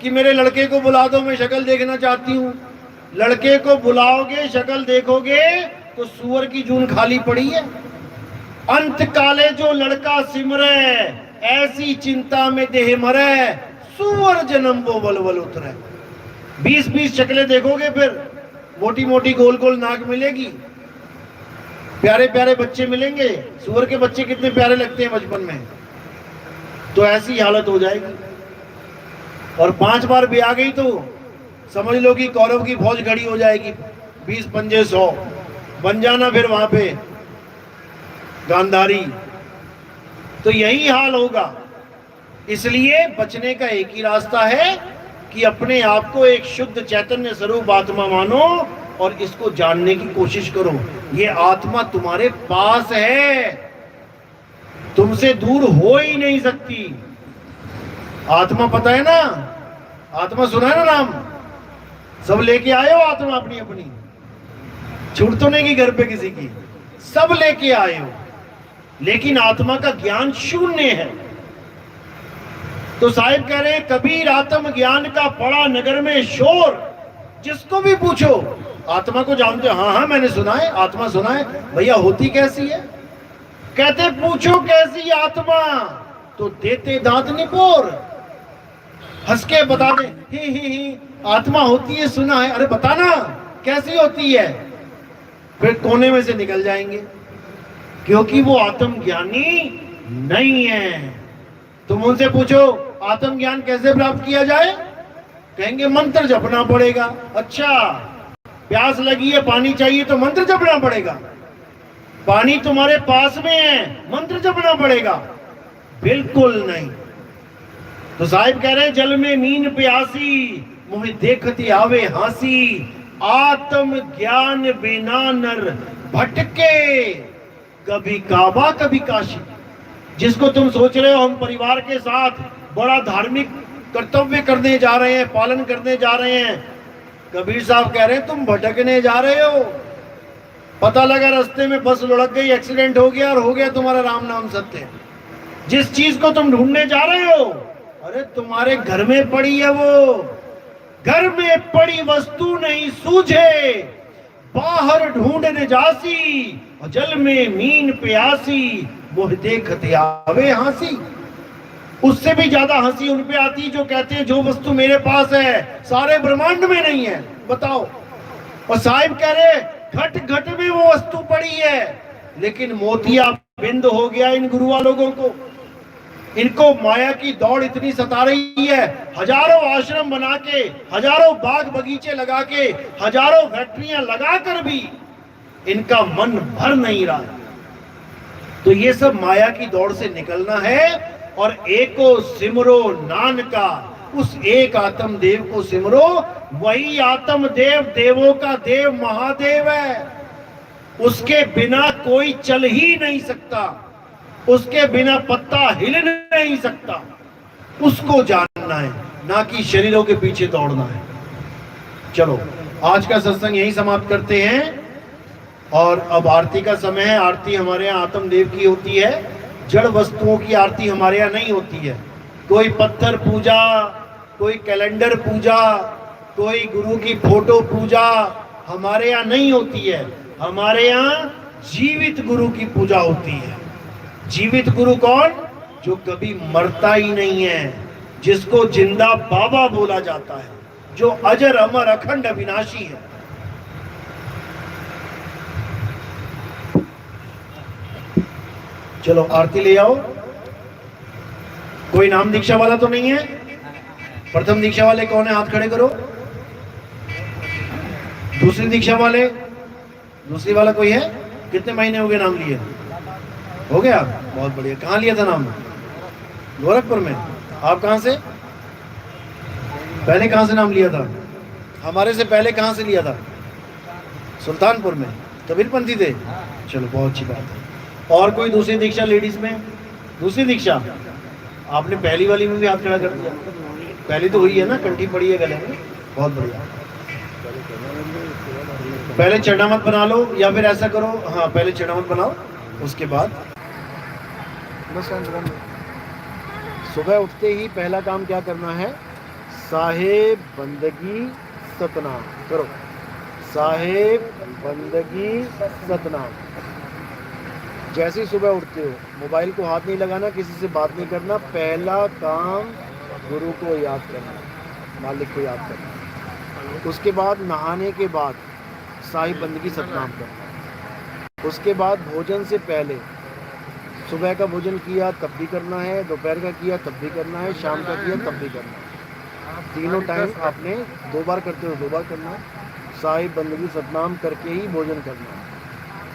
कि मेरे लड़के को बुला दो, मैं शक्ल देखना चाहती हूं। लड़के को बुलाओगे, शक्ल देखोगे तो सुअर की जून खाली पड़ी है। अंत काले जो लड़का सिमरे, ऐसी चिंता में देह मरे, सुअर जन्म वो बलबल उतरे। 20-20 शक्लें देखोगे, फिर मोटी मोटी गोल गोल नाक मिलेगी, प्यारे प्यारे बच्चे मिलेंगे। सुअर के बच्चे कितने प्यारे लगते हैं बचपन में, तो ऐसी हालत हो जाएगी। और 5 बार भी आ गई तो समझ लो कि कौरव की फौज खड़ी हो जाएगी। 20 पंजे 100 बन जाना फिर वहां पे गांधारी। तो यही हाल होगा। इसलिए बचने का एक ही रास्ता है कि अपने आप को एक शुद्ध चैतन्य स्वरूप आत्मा मानो और इसको जानने की कोशिश करो। ये आत्मा तुम्हारे पास है, तुमसे दूर हो ही नहीं सकती। आत्मा पता है ना, आत्मा सुना है ना नाम, सब लेके आए हो आत्मा अपनी अपनी, छूट तो नहीं की घर पे किसी की, सब लेके आए हो, लेकिन आत्मा का ज्ञान शून्य है। तो साहिब कह रहे हैं कबीर आत्म ज्ञान का पड़ा नगर में शोर, जिसको भी पूछो आत्मा को जानते हो? हाँ हाँ मैंने सुना है, आत्मा सुना है। भैया होती कैसी है? कहते पूछो कैसी आत्मा, तो देते दांत निपोर। हंस के बता दे, ही आत्मा होती है, सुना है, अरे बताना कैसी होती है, फिर कोने में से निकल जाएंगे, क्योंकि वो आत्मज्ञानी नहीं है। तुम उनसे पूछो आत्मज्ञान कैसे प्राप्त किया जाए, कहेंगे मंत्र जपना पड़ेगा। अच्छा, प्यास लगी है, पानी चाहिए, तो मंत्र जपना पड़ेगा। पानी तुम्हारे पास में है, मंत्र जपना पड़ेगा? बिल्कुल नहीं। तो साहिब कह रहे हैं जल में मीन प्यासी, मुझे देखती आवे हासी, आत्म ज्ञान बिना नर भटके, कभी काबा कभी काशी। जिसको तुम सोच रहे हो हम परिवार के साथ बड़ा धार्मिक कर्तव्य करने जा रहे हैं, पालन करने जा रहे हैं, कबीर साहब कह रहे हैं तुम भटकने जा रहे हो। पता लगा रास्ते में बस लुढ़क गई, एक्सीडेंट हो गया, और हो गया तुम्हारा राम नाम सत्य। जिस चीज को तुम ढूंढने जा रहे हो, अरे तुम्हारे घर में पड़ी है, वो घर में पड़ी वस्तु नहीं सूझे, बाहर ढूंढने जासी, और जल में मीन प्यासी, मुझ देखते आवे हासी। उससे भी ज्यादा हंसी उन पे आती जो कहते हैं जो वस्तु मेरे पास है सारे ब्रह्मांड में नहीं है, बताओ। और साहिब कह रहे घट घट में वो वस्तु पड़ी है, लेकिन मोतिया बिंद हो गया इन गुरुआ लोगों को। इनको माया की दौड़ इतनी सता रही है, हजारों आश्रम बना के, हजारों बाग बगीचे लगा के, हजारों फैक्ट्रियां लगाकर भी इनका मन भर नहीं रहा। तो ये सब माया की दौड़ से निकलना है, और एको सिमरो नानका, उस एक आत्म देव को सिमरो, वही आत्म देव देवों का देव महादेव है। उसके बिना कोई चल ही नहीं सकता, उसके बिना पत्ता हिल नहीं सकता। उसको जानना है, ना कि शरीरों के पीछे दौड़ना है। चलो आज का सत्संग यही समाप्त करते हैं, और अब आरती का समय है। आरती हमारे यहाँ आत्म देव की होती है, जड़ वस्तुओं की आरती हमारे यहाँ नहीं होती है। कोई पत्थर पूजा, कोई कैलेंडर पूजा, कोई गुरु की फोटो पूजा हमारे यहाँ नहीं होती है। हमारे यहाँ जीवित गुरु की पूजा होती है। जीवित गुरु कौन? जो कभी मरता ही नहीं है, जिसको जिंदा बाबा बोला जाता है, जो अजर अमर अखंड अविनाशी है। चलो आरती ले आओ। कोई नाम दीक्षा वाला तो नहीं है? प्रथम दीक्षा वाले कौन है, हाथ खड़े करो। दूसरी दीक्षा वाले, दूसरी वाला कोई है? कितने महीने हो गए नाम लिए? हो गया, बहुत बढ़िया। कहाँ लिया था नाम? गोरखपुर में। आप कहाँ से? पहले कहाँ से नाम लिया था? हमारे से पहले कहाँ से लिया था? सुल्तानपुर में। कबीरपंथी थे? चलो बहुत अच्छी बात है। और कोई दूसरी दीक्षा लेडीज में? दूसरी दीक्षा आपने पहली वाली में भी हाथ खड़ा कर दिया। पहली तो हुई है ना, कंठी पड़ी है गले में, बहुत बढ़िया। पहले चरणामत बना लो, या फिर ऐसा करो, हाँ पहले चरणामत बनाओ, उसके बाद बस सुबह उठते ही पहला काम क्या करना है? साहेब बंदगी सतनाम करो। साहेब बंदगी सतनाम। जैसे ही सुबह उठते हो मोबाइल को हाथ नहीं लगाना, किसी से बात नहीं करना, पहला काम गुरु को याद करना, मालिक को याद करना। उसके बाद नहाने के बाद साहिब बंदगी सतनाम करना। उसके बाद भोजन से पहले सुबह का भोजन किया तब भी करना है, दोपहर का किया तब भी करना है, शाम का किया तब भी करना है। तीनों टाइम आपने 2 बार करते हो 2 बार करना है। साहिब बंदगी सतनाम करके ही भोजन करना है।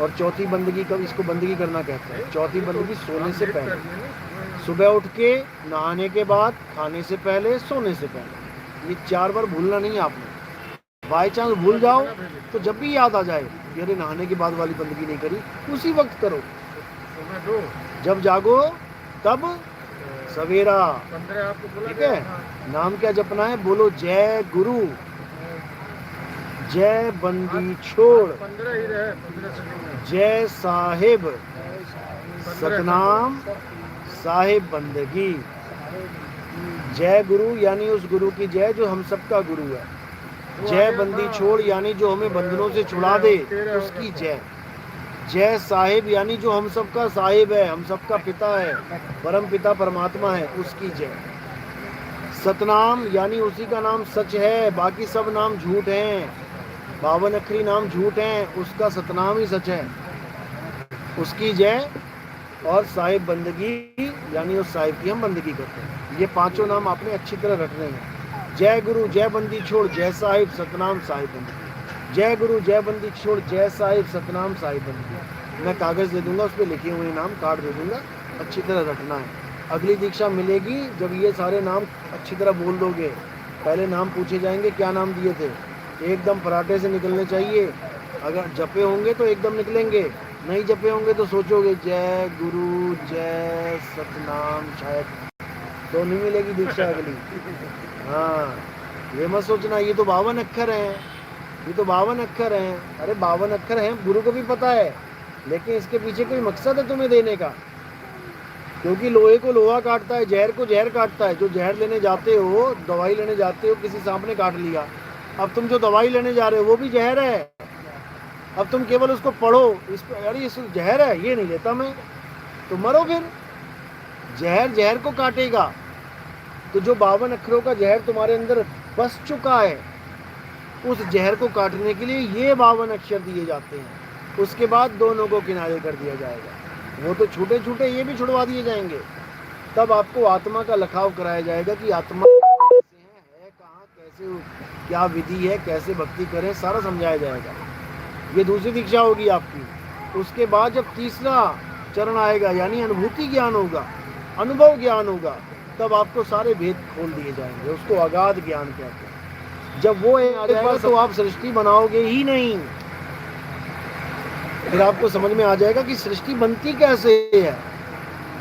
और चौथी बंदगी, कब इसको बंदगी करना कहते हैं? चौथी बंदगी सोने से पहले, सुबह उठ के, नहाने के बाद, खाने से पहले, सोने से पहले। ये 4 बार भूलना नहीं है आपने। बाई चांस भूल जाओ तो जब भी याद आ जाए, अरे नहाने के बाद वाली बंदगी नहीं करी, उसी वक्त करो। जब जागो तब सवेरा, ठीक है? नाम क्या जपना है? बोलो जय गुरु, जय बंदी छोड़, जय साहिब सतनाम, साहिब बंदगी। जय गुरु यानी उस गुरु की जय जो हम सबका गुरु है। जय बंदी छोड़ यानी जो हमें बंधनों से छुड़ा दे, उसकी जय। जय साहिब यानी जो हम सबका साहिब है, हम सबका पिता है, परम पिता परमात्मा है, उसकी जय। सतनाम यानी उसी का नाम सच है, बाकी सब नाम झूठ हैं। 52 अक्षरी नाम झूठ हैं, उसका सतनाम ही सच है। उसकी जय और साहिब बंदगी यानी उस साहिब की हम बंदगी करते हैं। ये पांचों नाम आपने अच्छी तरह रखने हैं। जय गुरु, जय बंदी छोड़, जय साहिब, सतनाम, साहिब बंदगी। जय गुरु, जय बंदी छोड़, जय साहिब, सतनाम, साहिब बंदगी। मैं कागज़ दे दूंगा, उस पर लिखे हुए नाम कार्ड दे दूंगा, अच्छी तरह रखना है। अगली दीक्षा मिलेगी जब ये सारे नाम अच्छी तरह बोल दोगे। पहले नाम पूछे जाएंगे, क्या नाम दिए थे, एकदम पराठे से निकलने चाहिए। अगर जपे होंगे तो एकदम निकलेंगे, नहीं जपे होंगे तो सोचोगे जय गुरु, जय सतनाम, शायद तो नहीं मिलेगी दीक्षा अगली। हाँ, ये मत सोचना ये तो 52 अक्षर हैं, ये तो 52 अक्षर हैं। अरे 52 अक्षर हैं, गुरु को भी पता है, लेकिन इसके पीछे कोई मकसद है तुम्हें देने का। क्योंकि लोहे को लोहा काटता है, जहर को जहर काटता है। जो जहर लेने जाते हो, दवाई लेने जाते हो, किसी सांप ने काट लिया, अब तुम जो दवाई लेने जा रहे हो वो भी जहर है। अब तुम केवल उसको पढ़ो, इसको अरे ये जहर है, ये नहीं लेता मैं, तो मरो फिर। जहर जहर को काटेगा। तो जो 52 अक्षरों का जहर तुम्हारे अंदर बस चुका है, उस जहर को काटने के लिए ये 52 अक्षर दिए जाते हैं। उसके बाद दोनों को किनारे कर दिया जाएगा। वो तो छूटे छूटे ये भी छुड़वा दिए जाएंगे। तब आपको आत्मा का लखाव कराया जाएगा कि आत्मा कैसे है कहाँ, कैसे, क्या विधि है, कैसे भक्ति करें, सारा समझाया जाएगा। ये दूसरी दीक्षा होगी आपकी। उसके बाद जब तीसरा चरण आएगा यानी अनुभूति ज्ञान होगा, अनुभव ज्ञान होगा, तब आपको सारे भेद खोल दिए जाएंगे। उसको अगाध ज्ञान कहते हैं। जब वो आ जाएगा तो आप सृष्टि बनाओगे ही नहीं। फिर आपको समझ में आ जाएगा कि सृष्टि बनती कैसे है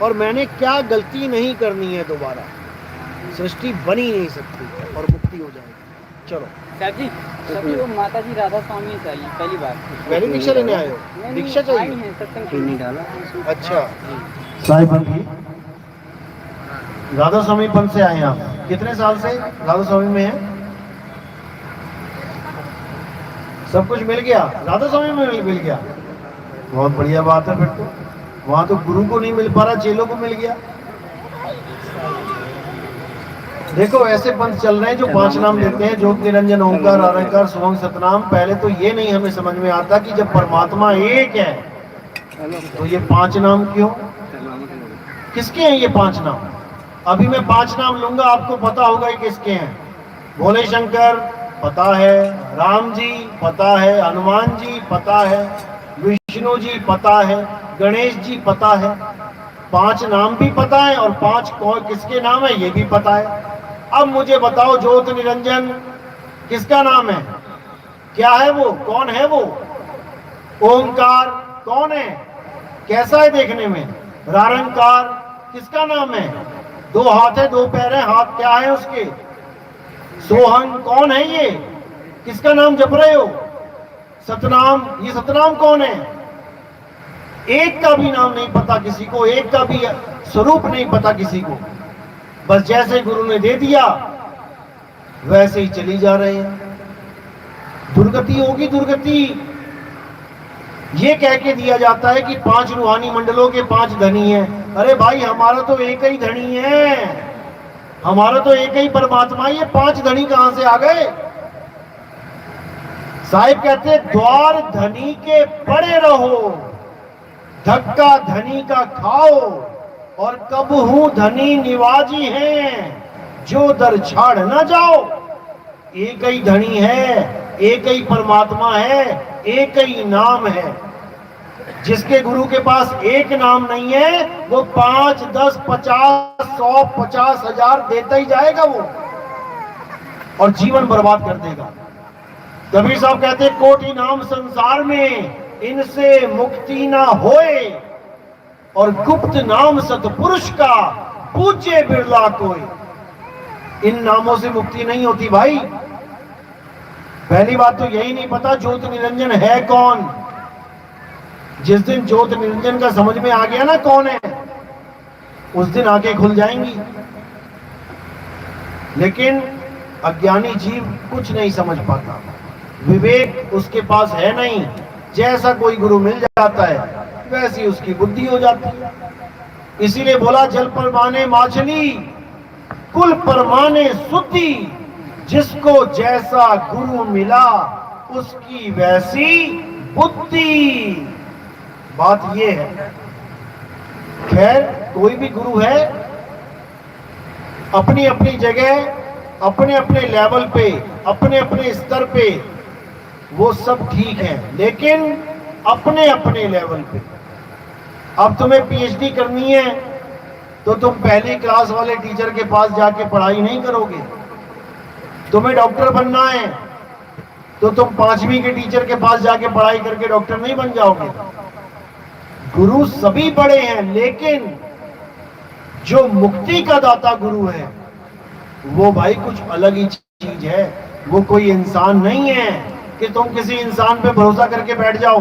और मैंने क्या गलती नहीं करनी है। दोबारा सृष्टि बन ही नहीं सकती और मुक्ति हो जाएगी। चलो साहब जी, सभी को माता जी राधा स्वामी चाहिए, पहली बार। पहली दीक्षा लेने आए हो? दीक्षा चाहिए? नहीं डाला। अच्छा, साहिब बंदी राधा स्वामी पंथ से आए आप? कितने साल से राधा स्वामी में है? सब कुछ मिल गया, राधा स्वामी में मिल गया, बहुत बढ़िया बात है। फिर तो वहां तो गुरु को नहीं मिल पा रहा, चेलों को मिल गया। देखो ऐसे पंथ चल रहे हैं जो 5 नाम देते हैं, ज्योत निरंजन ओंकार आरंकार सुवंग सतनाम। पहले तो ये नहीं हमें समझ में आता कि जब परमात्मा एक है तो ये 5 नाम क्यों, किसके हैं ये 5 नाम? अभी मैं 5 नाम लूंगा, आपको पता होगा ये किसके हैं। भोले शंकर पता है, राम जी पता है, हनुमान जी पता है, विष्णु जी पता है, गणेश जी पता है। 5 नाम भी पता है और 5 कौन किसके नाम है ये भी पता है। अब मुझे बताओ ज्योत निरंजन किसका नाम है, क्या है वो, कौन है वो? ओंकार कौन है, कैसा है देखने में? रारंकार किसका नाम है? 2 हाथ है, 2 पैर है, हाथ क्या है उसके? सोहंग कौन है ये, किसका नाम जप रहे हो? सतनाम, ये सतनाम कौन है? एक का भी नाम नहीं पता किसी को, एक का भी स्वरूप नहीं पता किसी को। बस जैसे गुरु ने दे दिया वैसे ही चली जा रहे हैं। दुर्गति होगी दुर्गति। ये कह के दिया जाता है कि 5 रूहानी मंडलों के 5 धनी हैं। अरे भाई हमारा तो एक ही धनी है, हमारा तो एक ही परमात्मा। ये 5 धनी कहां से आ गए? साहिब कहते हैं द्वार धनी के पड़े रहो, धक्का धनी का खाओ, और कब हूं धनी निवाजी हैं, जो दर छाड़ ना जाओ। एक ही धनी है, एक ही परमात्मा है, एक ही नाम है। जिसके गुरु के पास एक नाम नहीं है वो 5, 10, 50, 100, 50,000 देता ही जाएगा वो, और जीवन बर्बाद कर देगा। कबीर साहब कहते कोटि नाम संसार में, इनसे मुक्ति ना होए, और गुप्त नाम सतपुरुष का, पूज्य बिरला कोई। इन नामों से मुक्ति नहीं होती भाई। पहली बात तो यही नहीं पता ज्योत निरंजन है कौन। जिस दिन ज्योत निरंजन का समझ में आ गया ना कौन है, उस दिन आंखें खुल जाएंगी। लेकिन अज्ञानी जीव कुछ नहीं समझ पाता, विवेक उसके पास है नहीं। जैसा कोई गुरु मिल जाता है वैसी उसकी बुद्धि हो जाती है। इसीलिए बोला जल पर माने माछली, कुल परमाने शुद्धि, जिसको जैसा गुरु मिला उसकी वैसी बुद्धि। बात ये है। खैर, कोई भी गुरु है, अपनी अपनी जगह, अपने अपने लेवल पे, अपने अपने स्तर पे वो सब ठीक है, लेकिन अपने अपने लेवल पे। अब तुम्हें पीएचडी करनी है तो तुम पहली क्लास वाले टीचर के पास जाके पढ़ाई नहीं करोगे। तुम्हें डॉक्टर बनना है तो तुम 5वीं के टीचर के पास जाके पढ़ाई करके डॉक्टर नहीं बन जाओगे। गुरु सभी बड़े हैं, लेकिन जो मुक्ति का दाता गुरु है वो भाई कुछ अलग ही चीज है। वो कोई इंसान नहीं है कि तुम किसी इंसान पे भरोसा करके बैठ जाओ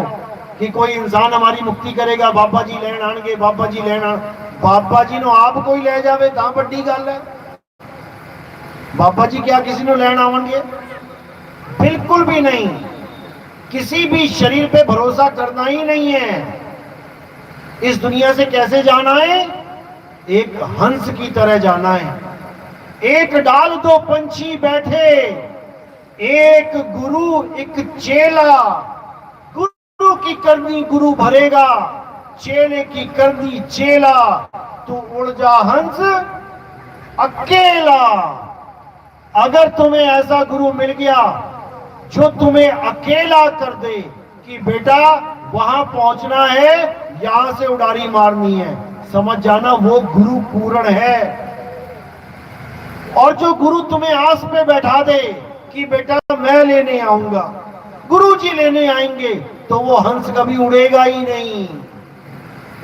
कि कोई इंसान हमारी मुक्ति करेगा। बाबा जी लैन आएंगे, बाबा जी लैन आन, बाबा जी नो आप कोई ले जावे तां बड़ी गल है। बाबा जी क्या किसी ने लैन आवेंगे? बिल्कुल भी नहीं। किसी भी शरीर पे भरोसा करना ही नहीं है। इस दुनिया से कैसे जाना है? एक हंस की तरह जाना है। एक डाल दो पंछी बैठे, एक गुरु एक चेला। गुरु की करनी गुरु भरेगा, चेले की करनी चेला। तू उड़ जा हंस अकेला। अगर तुम्हें ऐसा गुरु मिल गया जो तुम्हें अकेला कर दे कि बेटा वहां पहुंचना है, यहां से उड़ारी मारनी है, समझ जाना वो गुरु पूर्ण है। और जो गुरु तुम्हें आस पे बैठा दे कि बेटा मैं लेने आऊंगा, गुरु जी लेने आएंगे, तो वो हंस कभी उड़ेगा ही नहीं।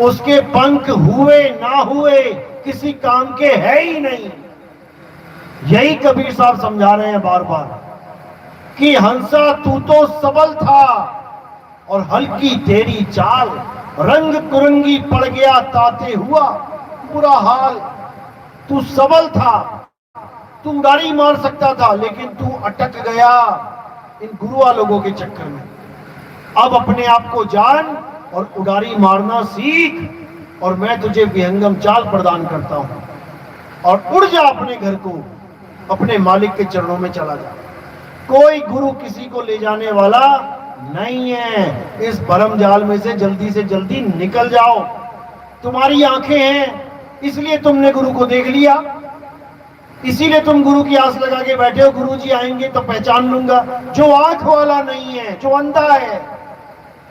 उसके पंख हुए ना हुए किसी काम के है ही नहीं। यही कबीर साहब समझा रहे हैं बार बार कि हंसा तू तो सबल था और हल्की तेरी चाल, रंग कुरंगी पड़ गया ताते हुआ बुरा हाल। तू सबल था, तू उड़ारी मार सकता था, लेकिन तू अटक गया इन गुरुआ लोगों के चक्कर में। अब अपने आप को जान और उड़ारी मारना सीख, और मैं तुझे विहंगम चाल प्रदान करता हूं। और उड़ जा अपने घर को, अपने मालिक के चरणों में चला जा। कोई गुरु किसी को ले जाने वाला नहीं है। इस भरम जाल में से जल्दी निकल जाओ। तुम्हारी आंखें हैं इसलिए तुमने गुरु को देख लिया, इसीलिए तुम गुरु की आस लगा के बैठे हो, गुरु जी आएंगे तो पहचान लूंगा। जो आंख वाला नहीं है, जो अंधा है,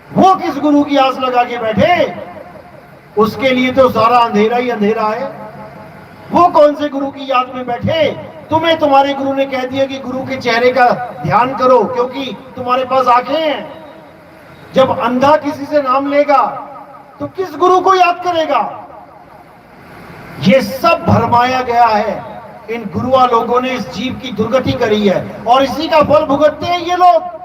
वो किस गुरु की आस लगा के बैठे? उसके लिए तो सारा अंधेरा ही अंधेरा है। वो कौन से गुरु की याद में बैठे? तुम्हें तुम्हारे गुरु ने कह दिया कि गुरु के चेहरे का ध्यान करो क्योंकि तुम्हारे पास आंखें हैं। जब अंधा किसी से नाम लेगा तो किस गुरु को याद करेगा? ये सब भरमाया गया है। इन गुरुआ लोगों ने इस जीव की दुर्गति करी है और इसी का फल भुगतते हैं ये लोग।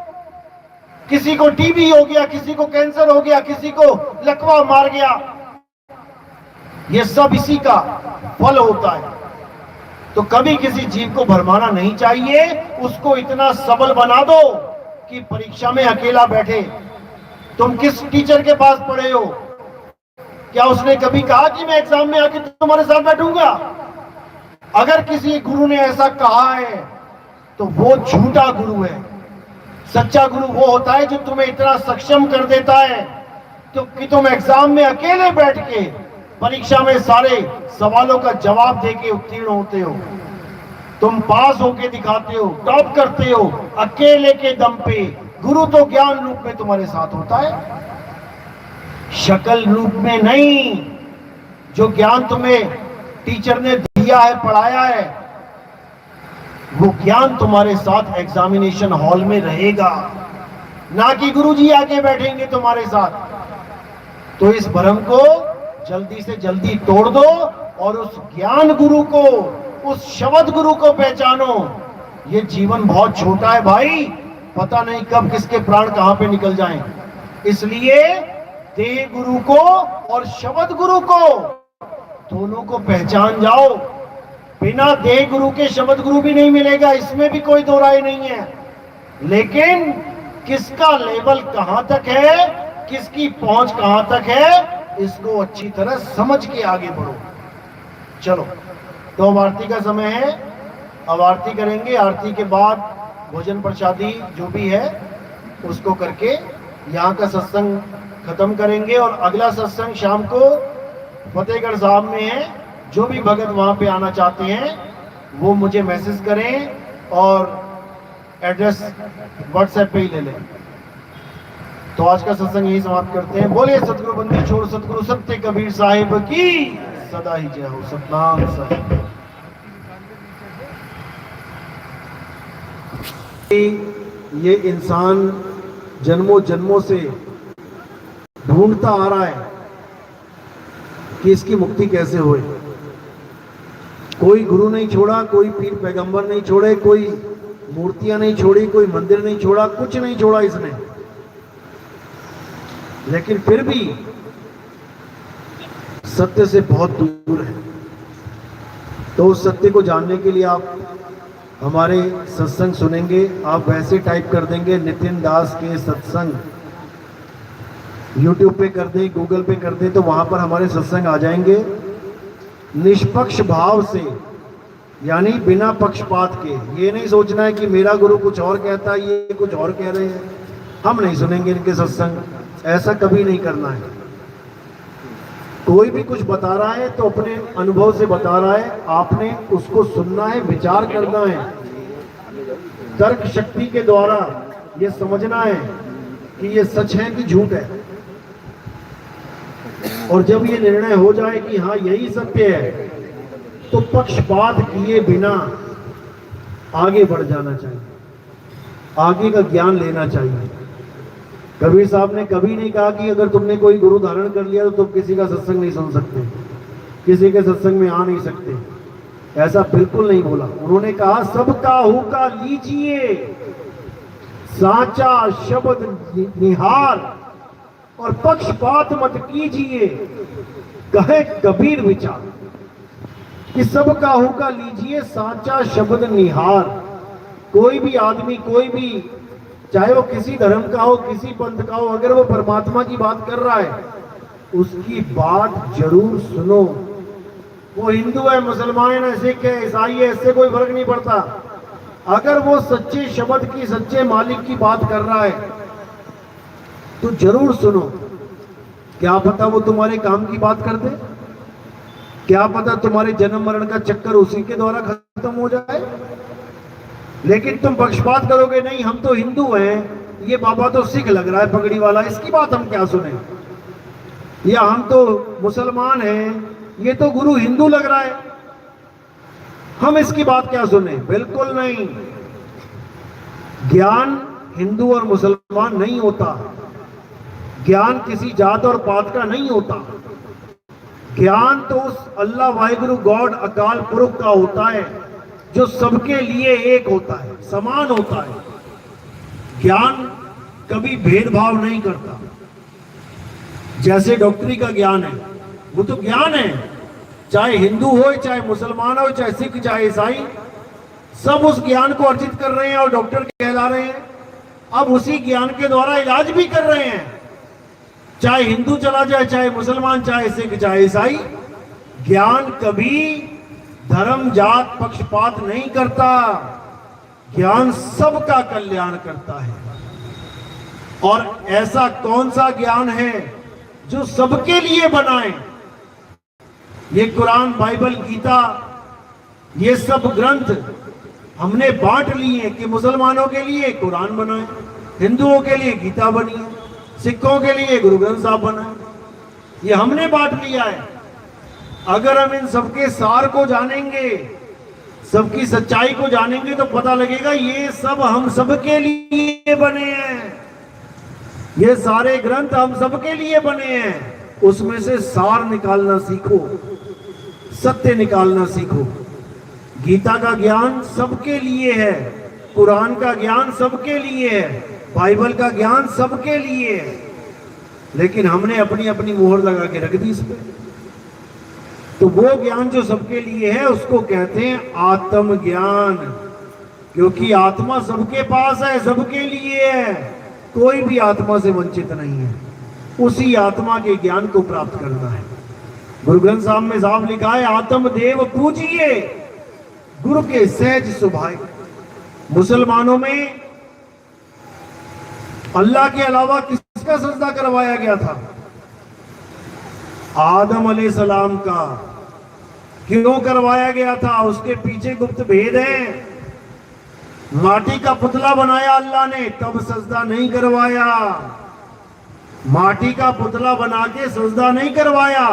किसी को टीबी हो गया, किसी को कैंसर हो गया, किसी को लकवा मार गया, ये सब इसी का फल होता है। तो कभी किसी जीव को भरमाना नहीं चाहिए। उसको इतना सबल बना दो कि परीक्षा में अकेला बैठे। तुम किस टीचर के पास पढ़े हो? क्या उसने कभी कहा कि मैं एग्जाम में आके तुम्हारे साथ बैठूंगा? अगर किसी गुरु ने ऐसा कहा है तो वो झूठा गुरु है। सच्चा गुरु वो होता है जो तुम्हें इतना सक्षम कर देता है तो कि तुम एग्जाम में अकेले बैठ के परीक्षा में सारे सवालों का जवाब देके उत्तीर्ण होते हो। तुम पास होके दिखाते हो, टॉप करते हो अकेले के दम पे। गुरु तो ज्ञान रूप में तुम्हारे साथ होता है, शक्ल रूप में नहीं। जो ज्ञान तुम्हें टीचर ने दिया है, पढ़ाया है, वो ज्ञान तुम्हारे साथ एग्जामिनेशन हॉल में रहेगा, ना कि गुरुजी आके बैठेंगे तुम्हारे साथ। तो इस भ्रम को जल्दी से जल्दी तोड़ दो और उस ज्ञान गुरु को, उस शब्द गुरु को पहचानो। ये जीवन बहुत छोटा है भाई, पता नहीं कब किसके प्राण कहां पे निकल जाएं। इसलिए देह गुरु को और शब्द गुरु को दोनों को पहचान जाओ। बिना देह गुरु के शब्द गुरु भी नहीं मिलेगा, इसमें भी कोई दो राय नहीं है। लेकिन किसका लेवल कहां तक है, किसकी पहुंच कहां तक है, इसको अच्छी तरह समझ के आगे बढ़ो। चलो। तो अब आरती का समय है, अब आरती करेंगे। आरती के बाद भोजन प्रसादी जो भी है उसको करके यहाँ का सत्संग खत्म करेंगे। और अगला सत्संग शाम को फतेहगढ़ साहब में है। जो भी भगत वहाँ पे आना चाहते हैं वो मुझे मैसेज करें और एड्रेस व्हाट्सएप पे ही ले लें। तो आज का सत्संग यही समाप्त करते हैं। बोलिए सतगुरु बंदी छोड़ सतगुरु सत्य कबीर साहिब की सदा ही जय हो। सतनाम साहिब। ये इंसान जन्मों जन्मों से ढूंढता आ रहा है कि इसकी मुक्ति कैसे होए। कोई गुरु नहीं छोड़ा, कोई पीर पैगंबर नहीं छोड़े, कोई मूर्तियां नहीं छोड़ी, कोई मंदिर नहीं छोड़ा, कुछ नहीं छोड़ा इसने। लेकिन फिर भी सत्य से बहुत दूर है। तो उस सत्य को जानने के लिए आप हमारे सत्संग सुनेंगे। आप वैसे टाइप कर देंगे नितिन दास के सत्संग, YouTube पे कर दें, गूगल पे कर दें, तो वहां पर हमारे सत्संग आ जाएंगे। निष्पक्ष भाव से, यानी बिना पक्षपात के। ये नहीं सोचना है कि मेरा गुरु कुछ और कहता है, ये कुछ और कह रहे हैं, हम नहीं सुनेंगे इनके सत्संग। ऐसा कभी नहीं करना है। कोई भी कुछ बता रहा है तो अपने अनुभव से बता रहा है, आपने उसको सुनना है, विचार करना है, तर्क शक्ति के द्वारा ये समझना है कि ये सच है कि झूठ है। और जब ये निर्णय हो जाए कि हाँ यही सत्य है, तो पक्षपात किए बिना आगे बढ़ जाना चाहिए, आगे का ज्ञान लेना चाहिए। कबीर साहब ने कभी नहीं कहा कि अगर तुमने कोई गुरु धारण कर लिया तो तुम किसी का सत्संग नहीं सुन सकते, किसी के सत्संग में आ नहीं सकते। ऐसा बिल्कुल नहीं बोला। उन्होंने कहा सबका हुक्का लीजिए, साचा शब्द निहार, और पक्षपात मत कीजिए, कहे कबीर विचार। कि सबका हुक्का लीजिए, साचा शब्द निहार। कोई भी आदमी, कोई भी, चाहे वो किसी धर्म का हो, किसी पंथ का हो, अगर वो परमात्मा की बात कर रहा है उसकी बात जरूर सुनो। वो हिंदू है, मुसलमान है, सिख है, ईसाई है, इससे कोई फर्क नहीं पड़ता। अगर वो सच्चे शब्द की, सच्चे मालिक की बात कर रहा है तो जरूर सुनो। क्या पता वो तुम्हारे काम की बात कर दे, क्या पता तुम्हारे जन्म मरण का चक्कर उसी के द्वारा खत्म हो जाए। लेकिन तुम पक्षपात करोगे, नहीं हम तो हिंदू हैं, ये बाबा तो सिख लग रहा है पगड़ी वाला, इसकी बात हम क्या सुने। या हम तो मुसलमान हैं, ये तो गुरु हिंदू लग रहा है, हम इसकी बात क्या सुने। बिल्कुल नहीं। ज्ञान हिंदू और मुसलमान नहीं होता, ज्ञान किसी जात और पात का नहीं होता। ज्ञान तो उस अल्लाह वाहिगुरु गॉड अकाल पुरख का होता है जो सबके लिए एक होता है, समान होता है। ज्ञान कभी भेदभाव नहीं करता। जैसे डॉक्टरी का ज्ञान है, वो तो ज्ञान है, चाहे हिंदू हो, चाहे मुसलमान हो, चाहे सिख, चाहे ईसाई, सब उस ज्ञान को अर्जित कर रहे हैं और डॉक्टर कहला रहे हैं। अब उसी ज्ञान के द्वारा इलाज भी कर रहे हैं, चाहे हिंदू चला जाए, चाहे मुसलमान, चाहे सिख, चाहे ईसाई। ज्ञान कभी धर्म जात पक्षपात नहीं करता, ज्ञान सबका कल्याण करता है। और ऐसा कौन सा ज्ञान है जो सबके लिए बनाए। ये कुरान, बाइबल, गीता, ये सब ग्रंथ हमने बांट लिए हैं कि मुसलमानों के लिए कुरान बनाए, हिंदुओं के लिए गीता बनी है, सिखों के लिए गुरु ग्रंथ साहब बनाए। ये हमने बांट लिया है। अगर हम इन सबके सार को जानेंगे, सबकी सच्चाई को जानेंगे, तो पता लगेगा ये सब हम सबके लिए बने हैं, ये सारे ग्रंथ हम सबके लिए बने हैं। उसमें से सार निकालना सीखो, सत्य निकालना सीखो। गीता का ज्ञान सबके लिए है, कुरान का ज्ञान सबके लिए है, बाइबल का ज्ञान सबके लिए है। लेकिन हमने अपनी अपनी मोहर लगा के रख दी इस पे। तो वो ज्ञान जो सबके लिए है उसको कहते हैं आत्मज्ञान, क्योंकि आत्मा सबके पास है, सबके लिए है, कोई भी आत्मा से वंचित नहीं है। उसी आत्मा के ज्ञान को प्राप्त करना है। गुरु ग्रंथ साहब में साफ लिखा है, आत्मदेव पूजिए गुरु के सहज सुभाए। मुसलमानों में अल्लाह के अलावा किसका सजदा करवाया गया था? आदम अलैहिस्सलाम का। क्यों करवाया गया था? उसके पीछे गुप्त भेद है। माटी का पुतला बनाया अल्लाह ने, तब सजदा नहीं करवाया। माटी का पुतला बना के सजदा नहीं करवाया,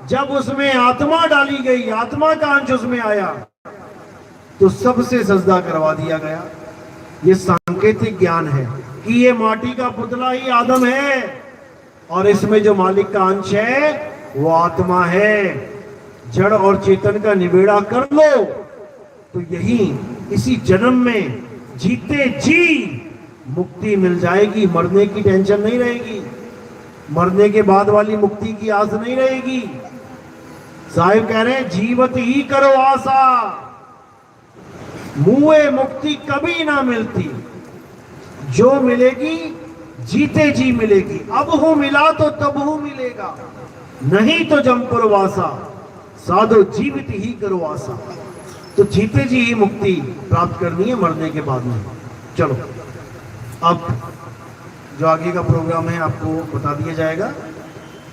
जब उसमें आत्मा डाली गई, आत्मा का अंश उसमें आया, तो सबसे सजदा करवा दिया गया। ये सांकेतिक ज्ञान है कि ये माटी का पुतला ही आदम है और इसमें जो मालिक का अंश है वो आत्मा है। जड़ और चेतन का निबेड़ा कर लो तो यही इसी जन्म में जीते जी मुक्ति मिल जाएगी। मरने की टेंशन नहीं रहेगी, मरने के बाद वाली मुक्ति की आस नहीं रहेगी। साहिब कह रहे हैं, जीवत ही करो आशा, मुए मुक्ति कभी ना मिलती। जो मिलेगी जीते जी मिलेगी। अब हो मिला तो तब हो मिलेगा, नहीं तो जमपुर वासा, साधो जीवित ही करो आशा। तो जीते जी ही मुक्ति प्राप्त करनी है, मरने के बाद में। चलो अब जो आगे का प्रोग्राम है आपको बता दिया जाएगा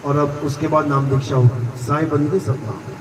और अब उसके बाद नाम दीक्षा होगी। साईं बंदे सतनाम।